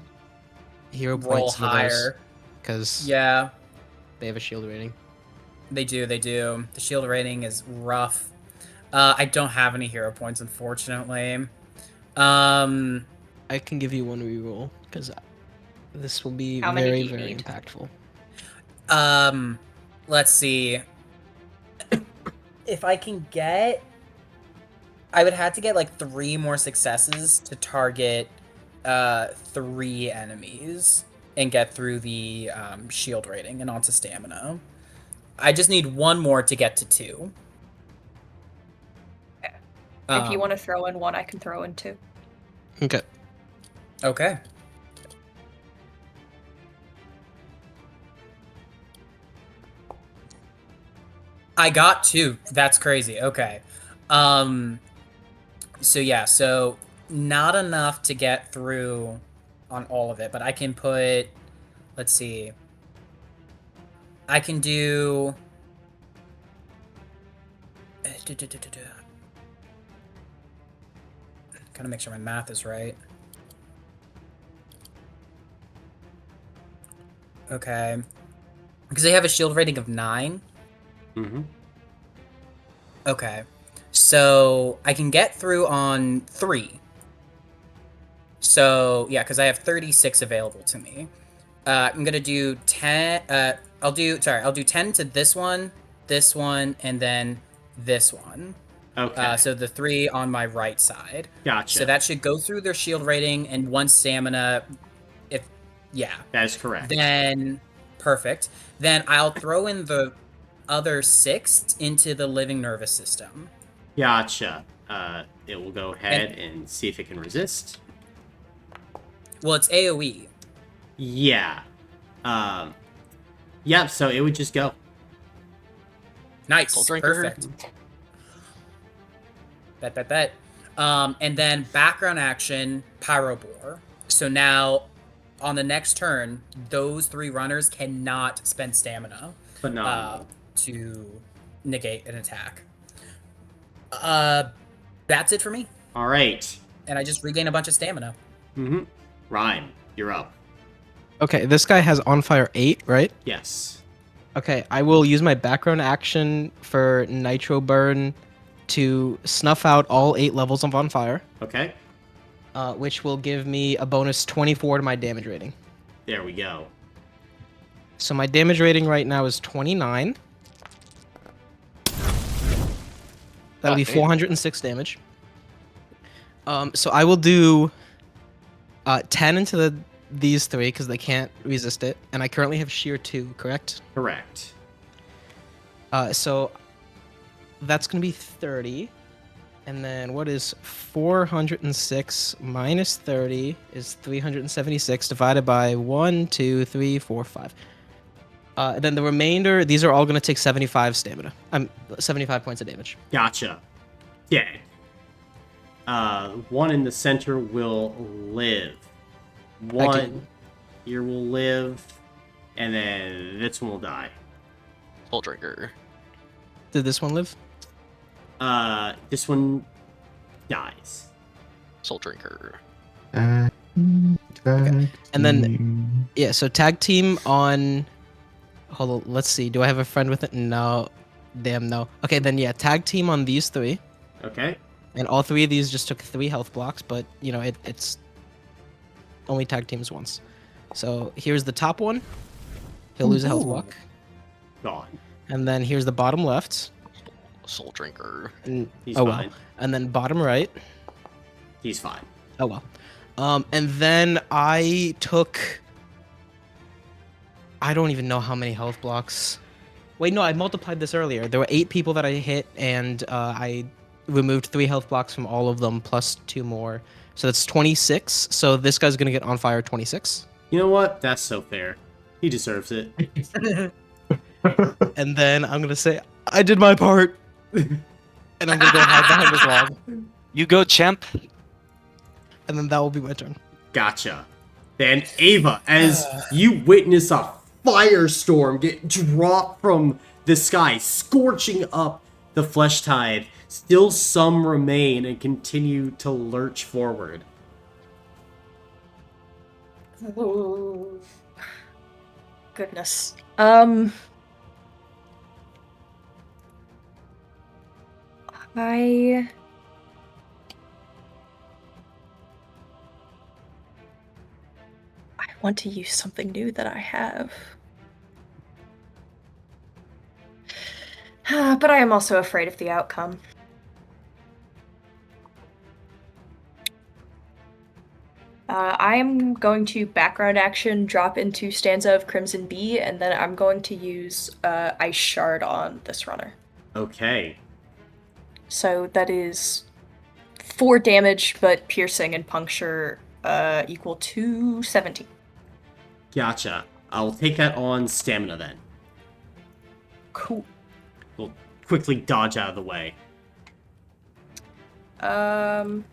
hero Roll points higher. because Yeah, they have a shield rating. they do. The shield rating is rough. I don't have any hero points, unfortunately. I can give you one reroll because this will be How many do very, you very need? impactful. Let's see. If I can get... I would have to get like 3 more successes to target 3 enemies and get through the shield rating and onto stamina. I just need 1 more to get to 2. If you want to throw in 1, I can throw in 2. Okay. Okay. I got 2. That's crazy. Okay. So yeah, so not enough to get through on all of it, but I can put, let's see. I can do gotta make sure my math is right. Okay. Because they have a shield rating of 9. Mm-hmm. Okay. So I can get through on 3. So yeah, because I have 36 available to me. I'm gonna do 10. I'll do 10 to this one, and then this one. Okay. So the 3 on my right side. Gotcha. So that should go through their shield rating and 1 stamina. Yeah. That is correct. Then perfect. Then I'll throw in the other 6 into the living nervous system. Gotcha. It will go ahead and see if it can resist. Well, it's AoE. Yeah. Yeah, so it would just go. Nice. Soul Drinker. Perfect. Bet. And then background action, Pyrobore. So now, on the next turn, those 3 runners cannot spend stamina Phenomenal. to negate an attack. That's it for me. All right. And I just regain a bunch of stamina. Mm-hmm. Ryan, you're up. Okay, this guy has on fire 8, right? Yes. Okay, I will use my background action for Nitro Burn to snuff out all 8 levels of on fire, Okay. which will give me a bonus 24 to my damage rating. There we go. So my damage rating right now is 29. That'll be damn. 406 damage. So I will do 10 into these 3 because they can't resist it, and I currently have sheer 2, correct? Correct. So that's gonna be 30, and then what is 406 minus 30 is 376 divided by 1, 2, 3, 4, 5. And then the remainder, these are all gonna take 75 stamina. 75 points of damage. Gotcha. Dead. One in the center will live. One here will live, and then this one will die. Soul Drinker. Did this one live? This one dies. Soul Drinker. And then yeah, so tag team on. Hold on, let's see. Do I have a friend with it? No. Damn no. Okay, then yeah, tag team on these 3. Okay. And all 3 of these just took 3 health blocks, but you know it's only tag teams once. So here's the top one. He'll lose a health block. Gone. And then here's the bottom left. Soul Drinker. And, He's oh fine. well. And then bottom right. He's fine. Oh well. And then I took. I don't even know how many health blocks. Wait, no, I multiplied this earlier. There were 8 people that I hit, and I removed 3 health blocks from all of them, plus 2 more. So that's 26. So this guy's gonna get on fire 26. You know what? That's so fair. He deserves it. And then I'm gonna say, I did my part. And I'm gonna go hide behind this log. You go, champ. And then that will be my turn. Gotcha. Then Ava, as you witness a firestorm get dropped from the sky, scorching up the flesh tide, still some remain and continue to lurch forward. Ooh. Goodness. I want to use something new that I have. But I am also afraid of the outcome. I am going to background action, drop into Stanza of Crimson Bee, and then I'm going to use Ice Shard on this runner. Okay. So that is 4 damage, but piercing and puncture equal to 17. Gotcha. I'll take that on stamina then. Cool. We'll quickly dodge out of the way. And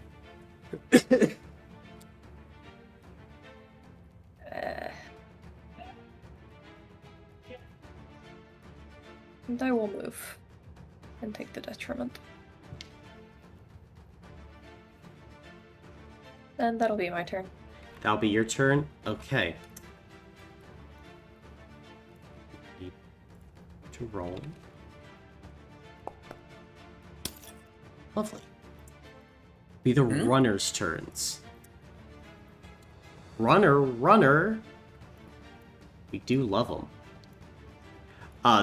I will move and take the detriment. And that'll be my turn. That'll be your turn? Okay. To roll. Lovely. Be the runner's turns. Runner. We do love them.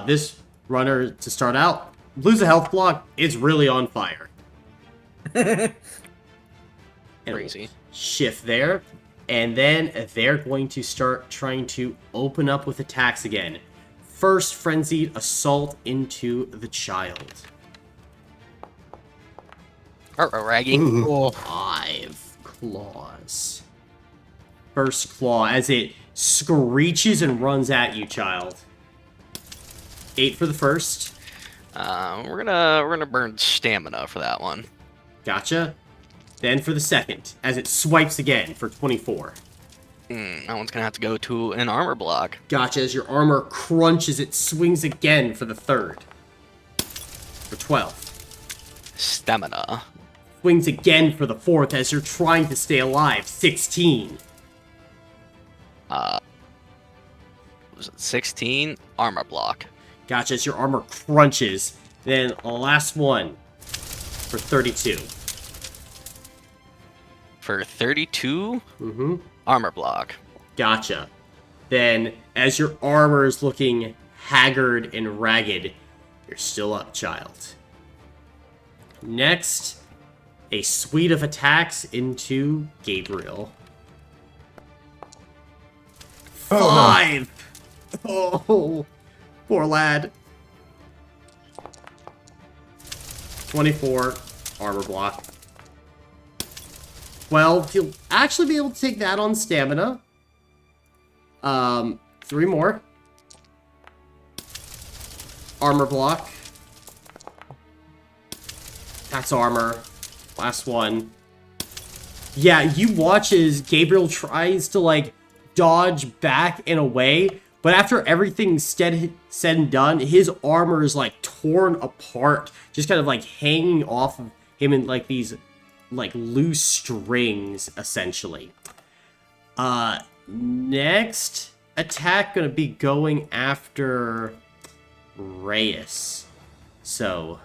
This runner, to start out, lose a health block, it's really on fire. And we'll Crazy. shift there. And then they're going to start trying to open up with attacks again. First, frenzied assault into the child. Raggy. Oh, 5 claws. First claw as it screeches and runs at you, child. 8 for the first. We're gonna burn stamina for that one. Gotcha. Then for the second, as it swipes again for 24. That one's gonna have to go to an armor block. Gotcha, as your armor crunches, it swings again for the third. For 12. Stamina. Swings again for the fourth as you're trying to stay alive. 16. Was it 16? Armor block. Gotcha, as your armor crunches. Then last one for 32. For 32? Mm-hmm. Armor block. Gotcha. Then, as your armor is looking haggard and ragged, you're still up, child. Next, a suite of attacks into Gabriel. Oh, no. 5! Oh, poor lad. 24, armor block. 12, you'll actually be able to take that on stamina. 3 more. Armor block. That's armor. Last one. Yeah, you watch as Gabriel tries to, like, dodge back and away, but after everything's said and done, his armor is, like, torn apart, just kind of, like, hanging off of him in, like, these, like, loose strings, essentially. Next attack gonna be going after Reyes. So,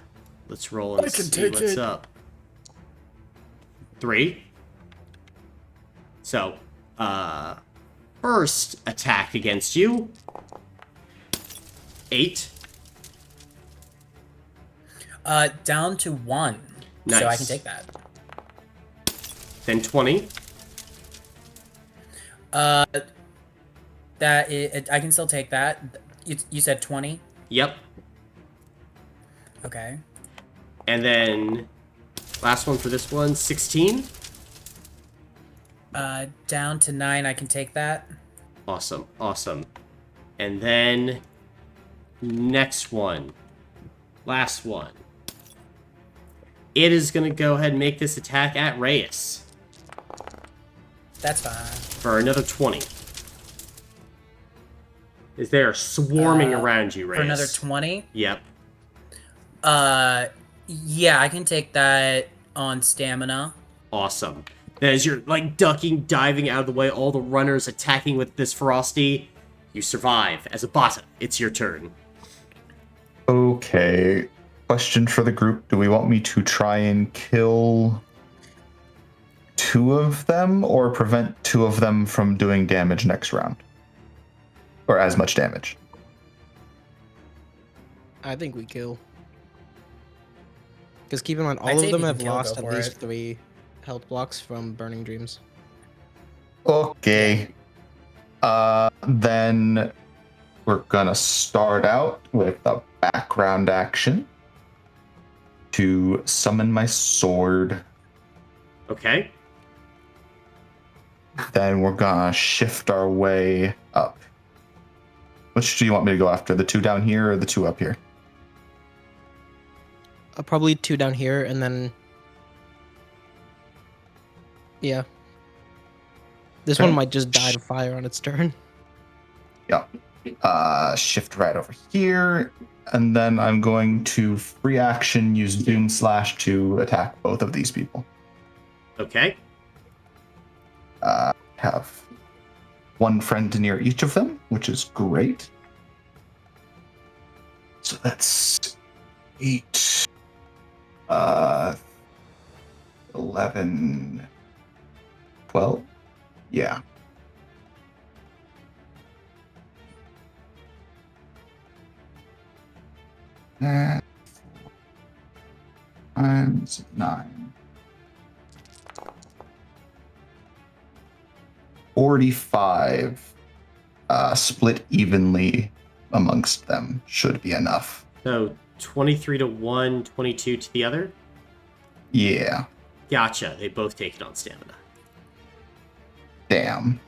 let's roll and see what's up. 3. So, first attack against you. 8. Down to 1. Nice. So I can take that. Then 20. I can still take that. You said 20? Yep. Okay. And then last one for this one, 16. Down to 9, I can take that. Awesome, awesome. And then next one, last one. It is going to go ahead and make this attack at Reyes That's fine. for another 20. Is they are swarming around you, Reyes. For another 20? Yep. Yeah, I can take that on stamina. Awesome. Then as you're, like, ducking, diving out of the way, all the runners attacking with this ferocity, you survive. As a bota, it's your turn. Okay. Question for the group. Do we want me to try and kill 2 of them or prevent 2 of them from doing damage next round? Or as much damage? I think we kill. Because keep in mind, I'd all say of if them you have can kill, lost go at for least it. 3 health blocks from Burning Dreams. Okay. Then we're gonna start out with a background action to summon my sword. Okay. Then we're gonna shift our way up. Which do you want me to go after? The 2 down here or the 2 up here? Probably 2 down here, and then... Yeah. This one Okay. might just die to fire on its turn. Yeah. Shift right over here. And then I'm going to free action use Doom Slash to attack both of these people. Okay. Have 1 friend near each of them, which is great. So that's 8, 11, 12. Yeah. Times 9. 45 split evenly amongst them should be enough. So 23 to one, 22 to the other? Yeah. Gotcha. They both take it on stamina. Damn.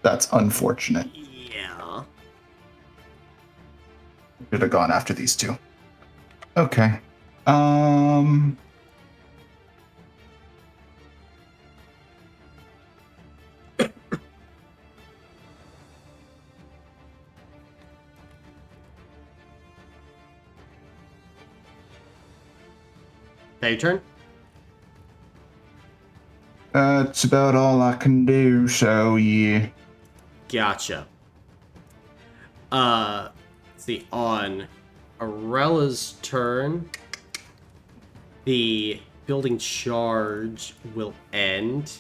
That's unfortunate. Yeah. Should have gone after these two. Okay. Now your turn? That's about all I can do, so yeah. Gotcha. Let's see, on Arella's turn, the building charge will end.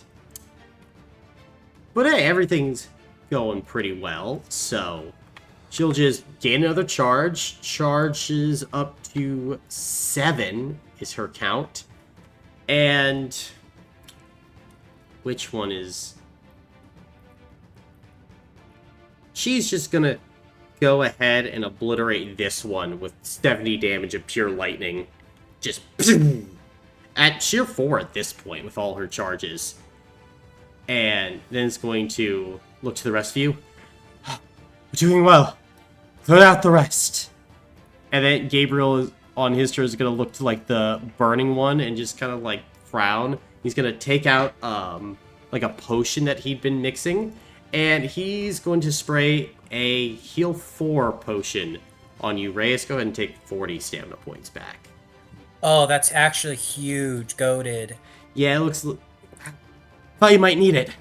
But hey, everything's going pretty well, so she'll just gain another charge. Charges up to 7 is her count. And which one is... She's just gonna go ahead and obliterate this one with 70 damage of pure lightning. Just at sheer 4 at this point with all her charges. And then it's going to look to the rest of you. We're doing well. Put out the rest. And then Gabriel is, on his turn is going to look to like the burning one and just kind of like frown. He's going to take out like a potion that he'd been mixing. And he's going to spray a heal 4 potion on you. Reyes, go ahead and take 40 stamina points back. Oh, that's actually huge. Goated. Yeah, it looks... Thought you might need it.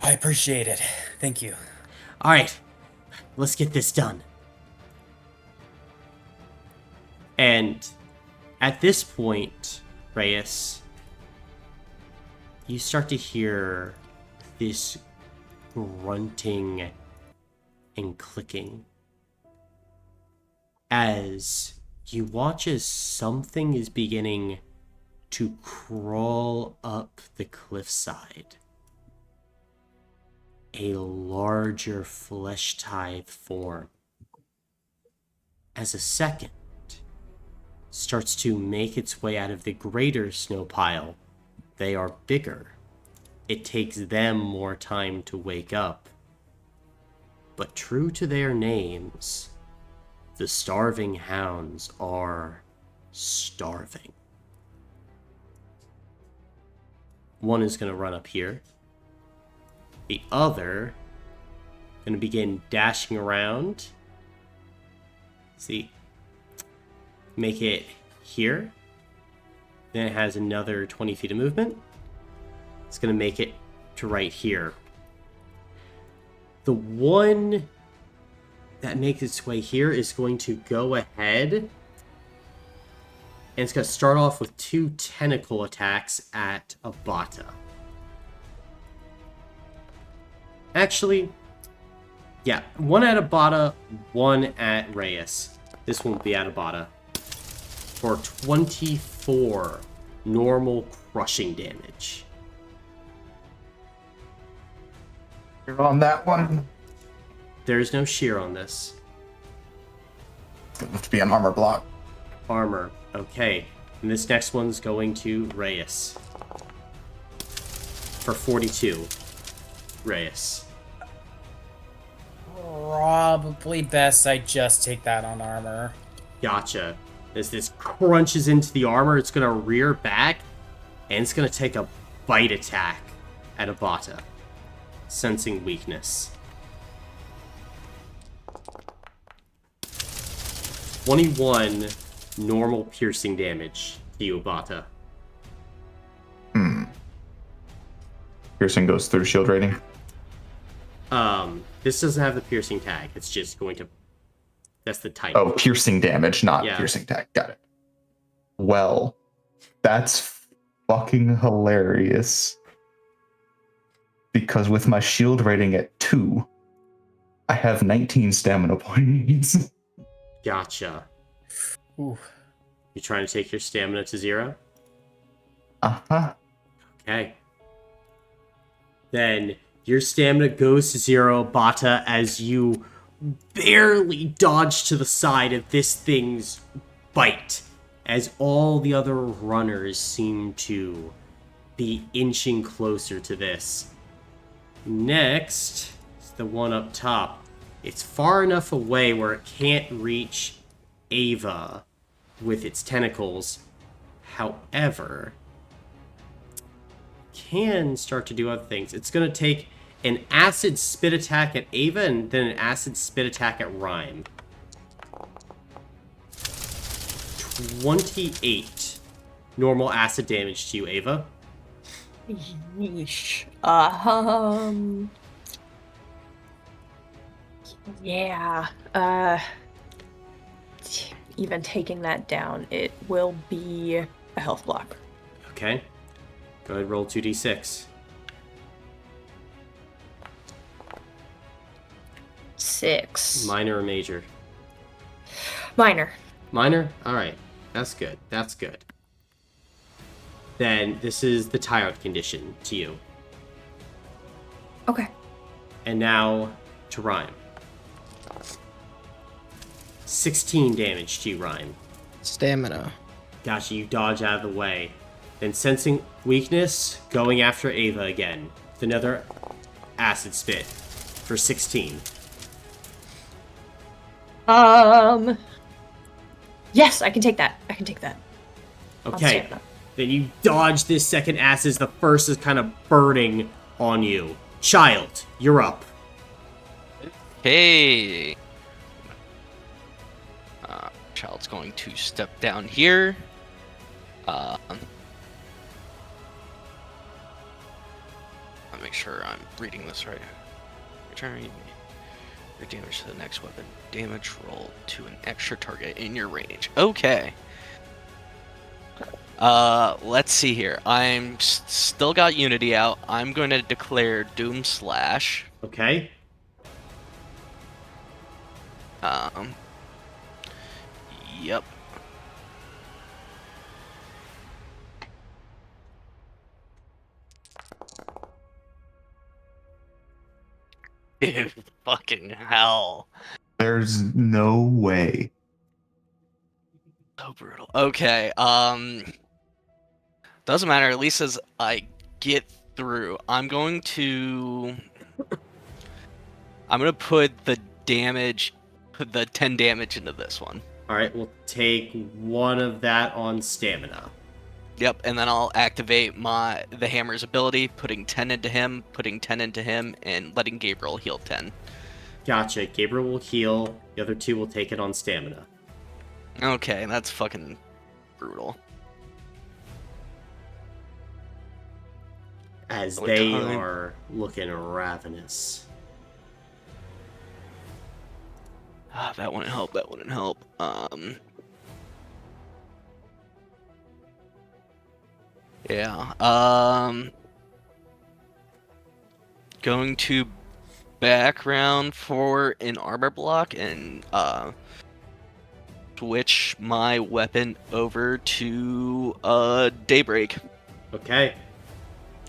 I appreciate it. Thank you. Alright, let's get this done. And at this point, Reyes, you start to hear this grunting and clicking as you watch as something is beginning to crawl up the cliffside. A larger flesh-tithe form. As a second starts to make its way out of the greater snow pile, they are bigger. It takes them more time to wake up. But true to their names, the starving hounds are starving. One is going to run up here. The other going to begin dashing around. See, make it here. Then it has another 20 feet of movement. It's going to make it to right here. The one that makes its way here is going to go ahead and it's going to start off with 2 tentacle attacks at Abata. Actually, yeah, 1 at Abata, 1 at Reyes. This won't be at Abata. For 24 normal crushing damage. You're on that one. There's no shear on this. It's going to have to be an armor block. Armor. Okay. And this next one's going to Reyes. For 42. Reyes. Probably best I just take that on armor. Gotcha. As this crunches into the armor, it's going to rear back, and it's going to take a bite attack at Abata, sensing weakness. 21 normal piercing damage to you, Abata. Piercing goes through shield rating. This doesn't have the piercing tag. It's just going to... That's the type. Oh, piercing damage, not Yeah. piercing tag. Got it. Well, that's fucking hilarious. Because with my shield rating at 2, I have 19 stamina points. Gotcha. Ooh. You trying to take your stamina to 0? Uh-huh. Okay. Then your stamina goes to 0, Bata, as you barely dodge to the side of this thing's bite, as all the other runners seem to be inching closer to this. Next is the one up top. It's far enough away where it can't reach Ava with its tentacles. However, can start to do other things. It's going to take an acid spit attack at Ava and then an acid spit attack at Rhyme. 28 normal acid damage to you, Ava. Yeesh. Yeah. Even taking that down, it will be a health block. Okay. Go ahead, roll 2d6. 6. Minor or major? Minor. Minor? Alright. That's good. That's good. Then this is the tired condition to you. Okay. And now to Rhyme. 16 damage to you, Rhyme. Stamina. Gotcha, you dodge out of the way. Then sensing weakness, going after Ava again. With another acid spit for 16. Yes, I can take that. I can take that. Okay, then you dodge this second acid as the first is kind of burning on you. Child, you're up. Hey. Child's going to step down here. I'll make sure I'm reading this right. Return your damage to the next weapon. Damage roll to an extra target in your range. Okay. Let's see here. I'm still got Unity out. I'm going to declare Doom Slash. Okay. Yep. Dude, fucking hell. There's no way. So brutal. Okay, doesn't matter, at least as I get through. I'm gonna put the damage, the 10 damage into this one. Alright, we'll take one of that on stamina. Yep, and then I'll activate the hammer's ability, putting 10 into him, and letting Gabriel heal 10. Gotcha, Gabriel will heal, the other two will take it on stamina. Okay, that's fucking brutal. As What they time? are looking ravenous. That wouldn't help, Yeah, going to background for an armor block and switch my weapon over to Daybreak. Okay.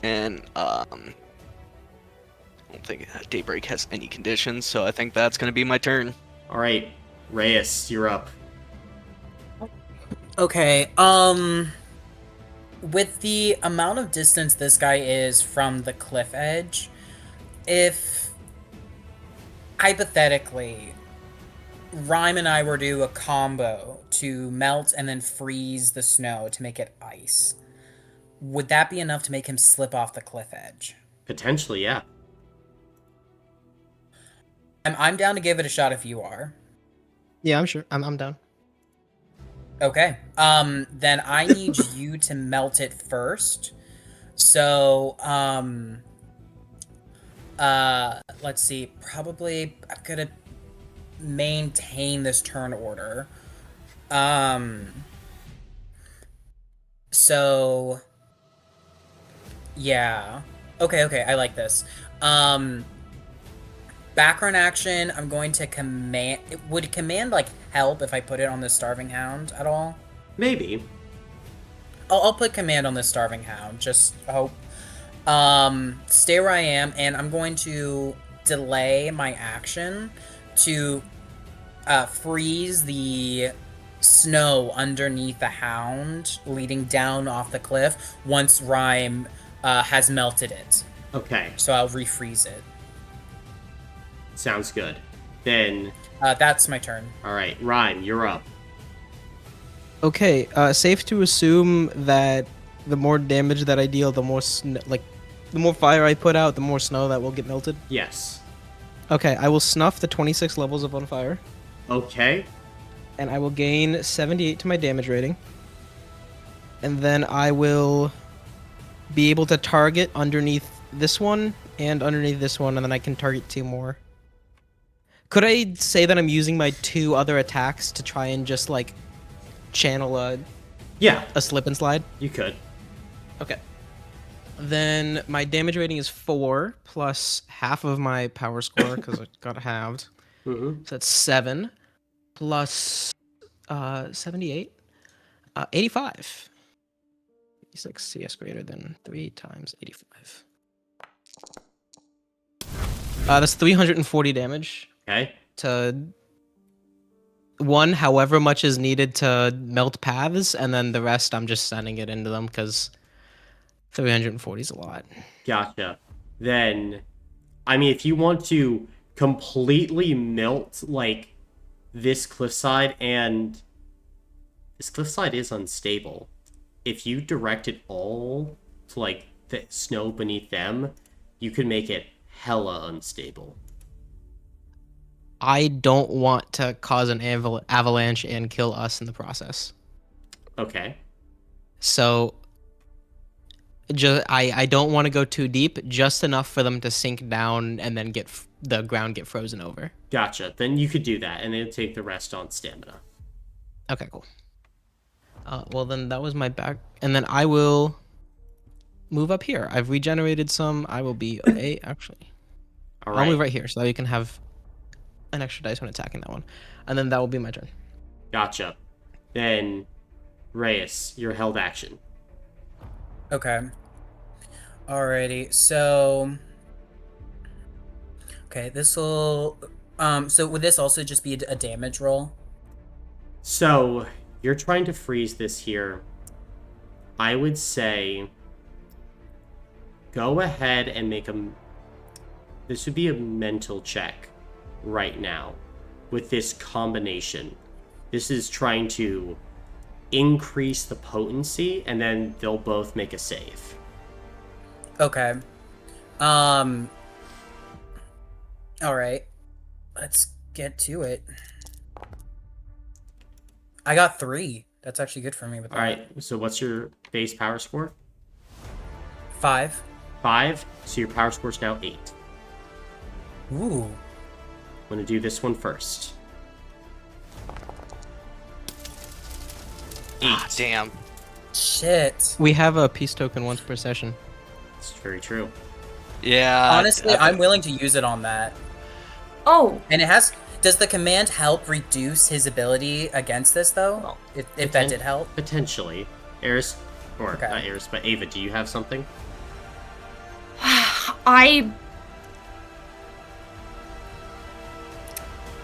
And I don't think Daybreak has any conditions, so I think that's gonna be my turn. Alright, Reyes, you're up. Okay, with the amount of distance this guy is from the cliff edge, if hypothetically Rhyme and I were to do a combo to melt and then freeze the snow to make it ice, would that be enough to make him slip off the cliff edge? Potentially, yeah. I'm down to give it a shot if you are. Yeah, I'm sure. I'm down. Okay. Then I need you to melt it first. So, let's see. Probably I'm gonna maintain this turn order. So, yeah. Okay, I like this. Background action, I'm going to command... Would command, like, help if I put it on the Starving Hound at all? Maybe. I'll put command on the Starving Hound, just hope. Stay where I am, and I'm going to delay my action to freeze the snow underneath the hound leading down off the cliff once Rhyme has melted it. Okay, So I'll refreeze it. sounds good. Then, That's my turn. all right, Rhyme, you're up. Okay, safe to assume that the more damage that I deal, the more the more fire I put out, the more snow that will get melted. Yes. Okay, I will snuff the 26 levels of on fire, Okay. and I will gain 78 to my damage rating. And then I will be able to target underneath this one and underneath this one, and then I can target 2 more. Could I say that I'm using my 2 other attacks to try and just like channel Yeah, a slip and slide? you could. Okay. Then my damage rating is 4 plus half of my power score because I got halved. Mm-hmm. So that's 7 plus 78. 85. 86 CS greater than 3 times 85. That's 340 damage Okay. to one, however much is needed to melt paths, and then the rest I'm just sending it into them because 340 is a lot. Gotcha. Then, I mean, if you want to completely melt, like, this cliffside, and this cliffside is unstable. If you direct it all to, like, the snow beneath them, you could make it hella unstable. I don't want to cause an avalanche and kill us in the process. Okay. So I don't want to go too deep, just enough for them to sink down and then the ground get frozen over. Gotcha. Then you could do that, and then take the rest on stamina. Okay, cool. Well, then that was my back. And then I will move up here. I've regenerated some. I will be actually. All I'll move right. right here so that you can have an extra dice when attacking that one. And then that will be my turn. Gotcha. Then, Reyes, your held action. Okay. Alrighty, so... Okay, this will... so would this also just be a damage roll? So, you're trying to freeze this here. I would say go ahead and make a... This would be a mental check right now with this combination. This is trying to increase the potency, and then they'll both make a save. Okay. Alright. Let's get to it. I got 3. That's actually good for me with that. All right, so what's your base power score? 5. 5, so your power score is now 8. Ooh. I'm going to do this one first. 8. Ah, damn. Shit. We have a peace token once per session. It's very true. Yeah. Honestly, I'm willing to use it on that. Oh, And it has... Does the command help reduce his ability against this, though? Well, if that did help? Potentially. Eris, or Okay. not Eris, but Ava, do you have something?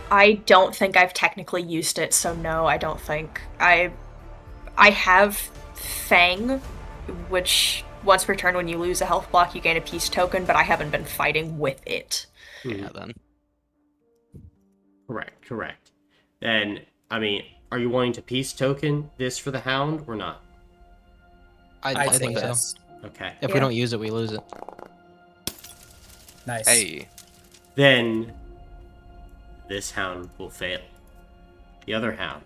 I don't think I've technically used it, so no, I don't think. I have Fang, which once per turn when you lose a health block, you gain a peace token, but I haven't been fighting with it. Yeah, then. Correct. Then, I mean, are you wanting to peace token this for the Hound or not? I think so. yes. Okay. If Yeah. we don't use it, we lose it. Nice. Hey. Then, this Hound will fail. The other Hound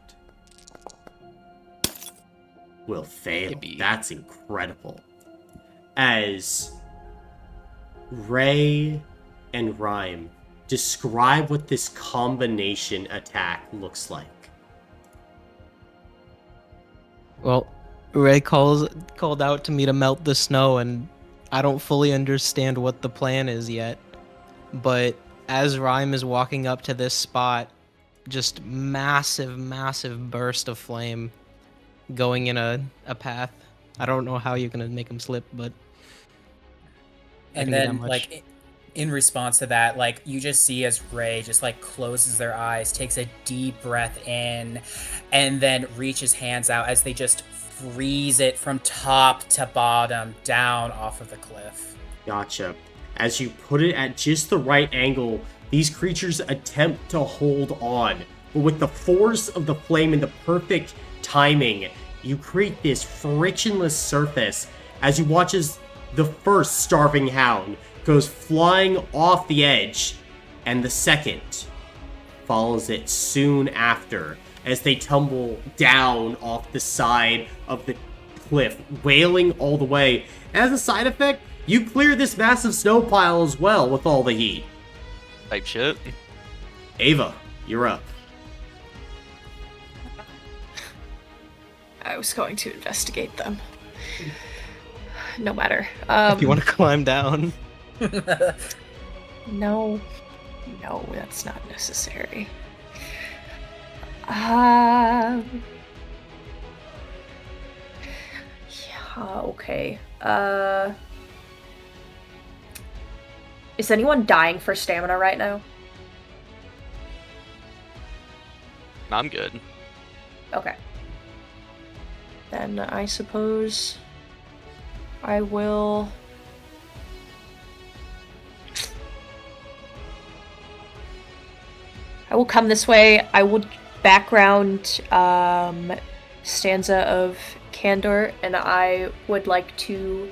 will fail. Yippee. That's incredible. As Ray and Rhyme describe what this combination attack looks like. Well, Ray called out to me to melt the snow, and I don't fully understand what the plan is yet. But as Rhyme is walking up to this spot, just massive burst of flame going in a path. I don't know how you're gonna make him slip, but And can do that then, much. like, in response to that, like, you just see as Ray just, like, closes their eyes, takes a deep breath in, and then reaches hands out as they just freeze it from top to bottom down off of the cliff. Gotcha. As you put it at just the right angle, these creatures attempt to hold on. But with the force of the flame and the perfect timing, you create this frictionless surface as you watch as the first starving hound goes flying off the edge, and the second follows it soon after as they tumble down off the side of the cliff, wailing all the way. As a side effect, you clear this massive snow pile as well with all the heat. Type shit. Ava, you're up. I was going to investigate them. No matter. If you want to climb down. No, that's not necessary. Yeah, okay. Is anyone dying for stamina right now? I'm good. Okay. Then I suppose I will... come this way. I will background stanza of Candor, and I would like to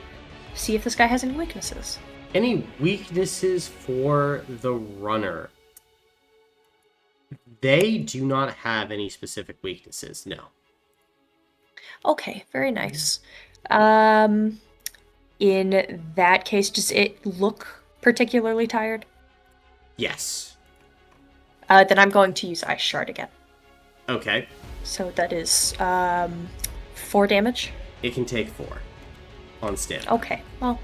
see if this guy has any weaknesses. Any weaknesses for the runner? They do not have any specific weaknesses, no. Okay, very nice. In that case, does it look particularly tired? Yes. Then I'm going to use Ice Shard again. Okay. So that is 4 damage. It can take 4 on stamina. Okay, well,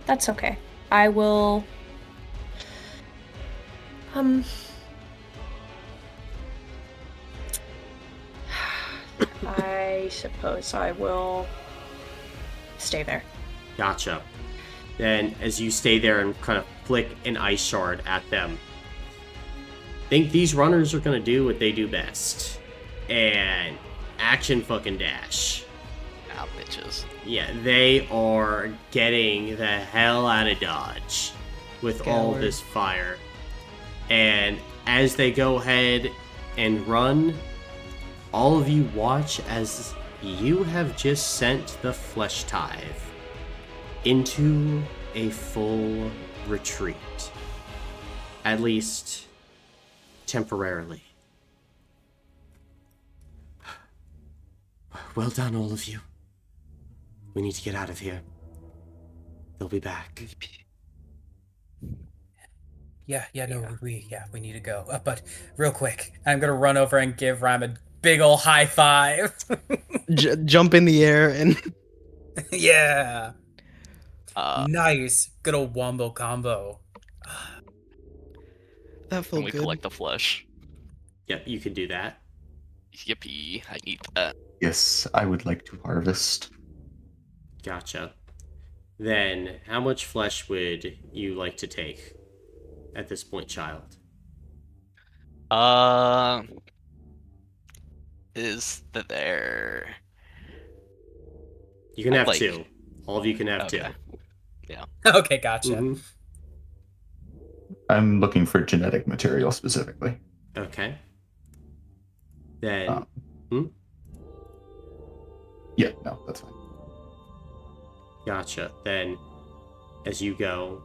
that's okay. I will... I suppose I will stay there. Gotcha. Then, as you stay there and kind of flick an ice shard at them, think these runners are gonna do what they do best. And action fucking dash. Now, bitches. Yeah, they are getting the hell out of Dodge with all Coward. this fire. And as they go ahead and run, all of you watch as you have just sent the Flesh Tithe into a full retreat. At least temporarily. Well done, all of you. We need to get out of here. They'll be back. Yeah, we need to go. But real quick, I'm gonna run over and give Ram a big ol' high five. Jump in the air and Yeah. Uh, Nice. Good old wombo combo. that Can felt we good. collect the flesh? Yep, you can do that. Yippee! I need that. Yes, I would like to harvest. Gotcha. Then, how much flesh would you like to take at this point, child? Is there? You can I'd have like- 2. All of you can have Okay. 2. Okay, gotcha. Mhm. I'm looking for genetic material specifically. Okay. Then, Yeah, no, that's fine. gotcha. Then, as you go,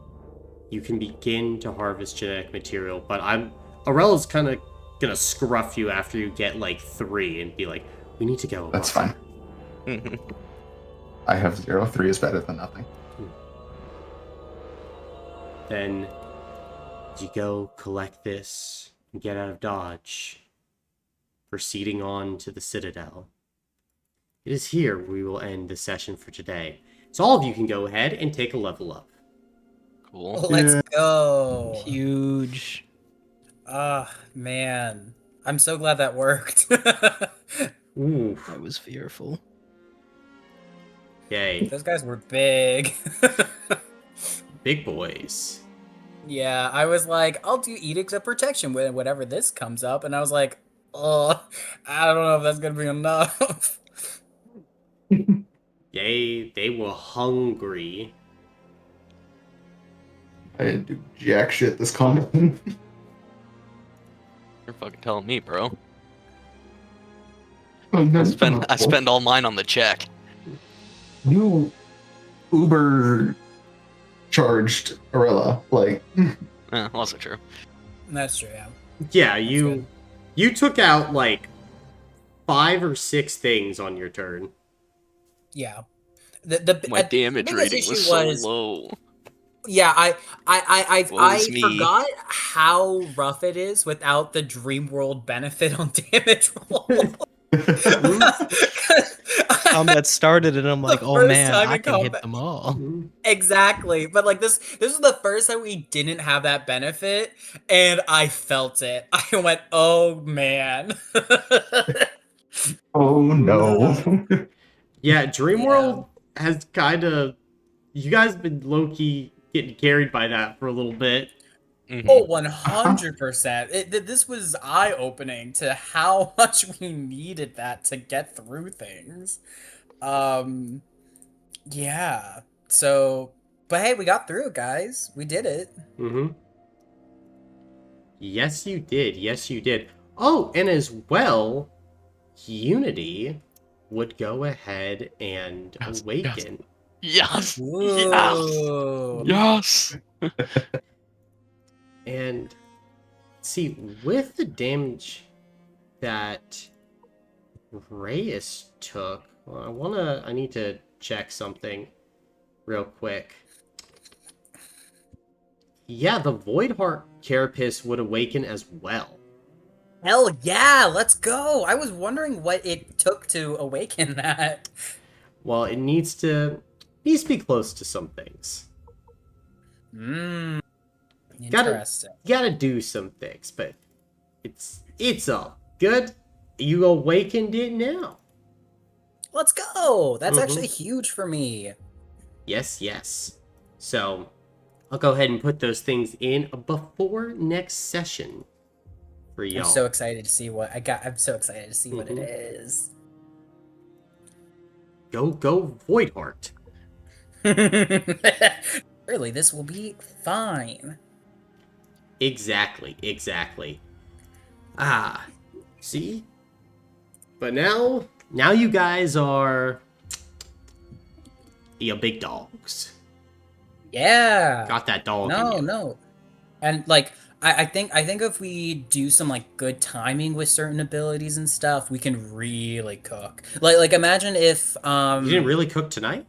you can begin to harvest genetic material, but Arella's kind of gonna scruff you after you get like 3 and be like, we need to go. That's fine. I have 0. 3 is better than nothing. Then, as you go collect this and get out of Dodge, proceeding on to the Citadel. It is here we will end the session for today. So all of you can go ahead and take a level up. Cool. Let's go. Huge. Ah, man. I'm so glad that worked. Ooh, I was fearful. yay. Those guys were big. Big boys. Yeah, I was like, I'll do Edicts of Protection whenever this comes up, and I was like, oh, I don't know if that's gonna be enough. They were hungry. I didn't do jack shit this combat. You're fucking telling me, bro. I I spend all mine on the check. You Uber charged Arella, like. Also true. That's true, yeah. Yeah, good. you took out like 5 or 6 things on your turn. Yeah. My damage biggest rating issue was so low. Yeah, I Woe me. forgot how rough it is without the Dream World benefit on damage roll. Combat started and I'm like, The oh first man, time I in can hit combat- them all. Exactly, but like this is the first time we didn't have that benefit, and I felt it. I went, oh man. Oh no. Yeah, Dreamworld has kind of... You guys have been low-key getting carried by that for a little bit. Mhm. Oh, 100%. This was eye-opening to how much we needed that to get through things. Yeah. So, but hey, we got through it, guys. We did it. Mm-hmm. Yes, you did. Yes, you did. Oh, and as well, Unity would go ahead and Yes, awaken. Yes. Whoa. Yes. And see, with the damage that Reyes took, well, I need to check something real quick. Yeah, the Voidheart Carapace would awaken as well. Hell yeah, let's go. I was wondering what it took to awaken that. Well, it needs to be close to some things. Interesting. Gotta do some things, but it's all good. You awakened it now. Let's go. That's Mhm. actually huge for me. Yes. So I'll go ahead and put those things in before next session for y'all. I'm so excited to see what I got. I'm so excited to see what it Mhm. is. Go Voidheart. Really, this will be fine. Exactly. See? But now you guys are big dogs. Yeah. Got that dog in you. No. And like I think if we do some like good timing with certain abilities and stuff, we can really cook. Like imagine if You didn't really cook tonight?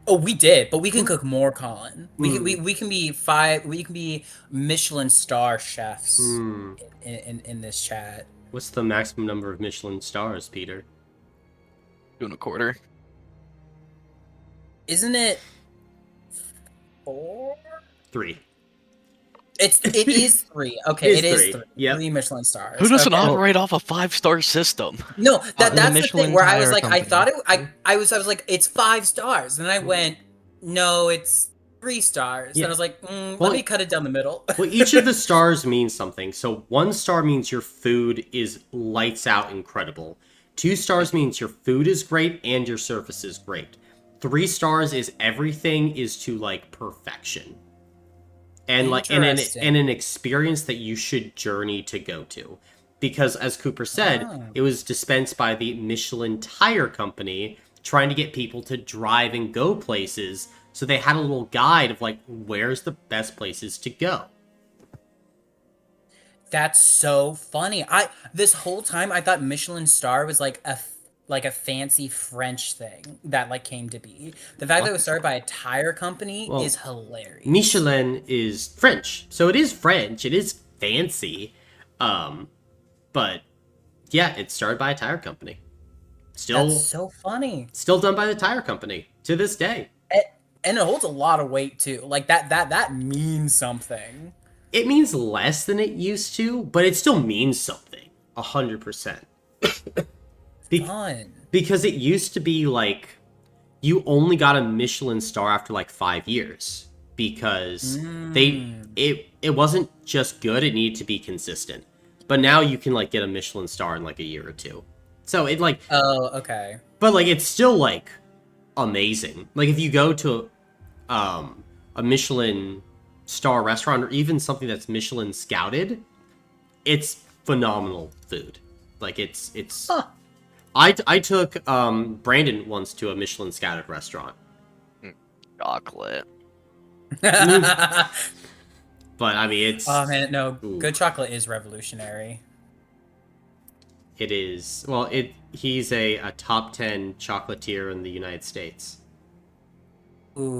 Oh, we did, but we can cook more, Colin. We can be Michelin star chefs in this chat. What's the maximum number of Michelin stars, Peter? 2.25. Isn't it 4? 3. It is 3. Okay, It is 3. 3. Yep. 3 Michelin stars. Who doesn't Okay. operate off a 5-star system? No, that's the Michelin thing where I was tire like, I company. thought it. I was like, it's 5 stars, and I went, no, it's 3 stars. Yeah. And I was like, Well, let me cut it down the middle. Well, each of the stars means something. So 1 star means your food is lights out incredible. 2 stars means your food is great and your surface is great. 3 stars is everything is to like perfection. And like and an experience that you should journey to go to. Because as Cooper said, it was dispensed by the Michelin Tire Company trying to get people to drive and go places. So they had a little guide of like, where's the best places to go. That's so funny. This whole time I thought Michelin star was like a fancy French thing that like came to be. The fact that it was started by a tire company is hilarious. Michelin is French, so it is French. It is fancy, but yeah, it's started by a tire company. That's so funny. Still done by the tire company to this day. And it holds a lot of weight too. Like that means something. It means less than it used to, but it still means something. 100%. Fun. Because it used to be like you only got a Michelin star after like 5 years because it wasn't just good, it needed to be consistent. But now you can like get a Michelin star in like a year or two. So it like Oh, okay. but like it's still like amazing. Like if you go to a Michelin star restaurant or even something that's Michelin scouted, it's phenomenal food. Like it's Huh. I took Brandon once to a Michelin scouted restaurant. Chocolate. But I mean it's Oh man, no, Ooh. good chocolate is revolutionary. It is well he's a top 10 chocolatier in the United States. Ooh.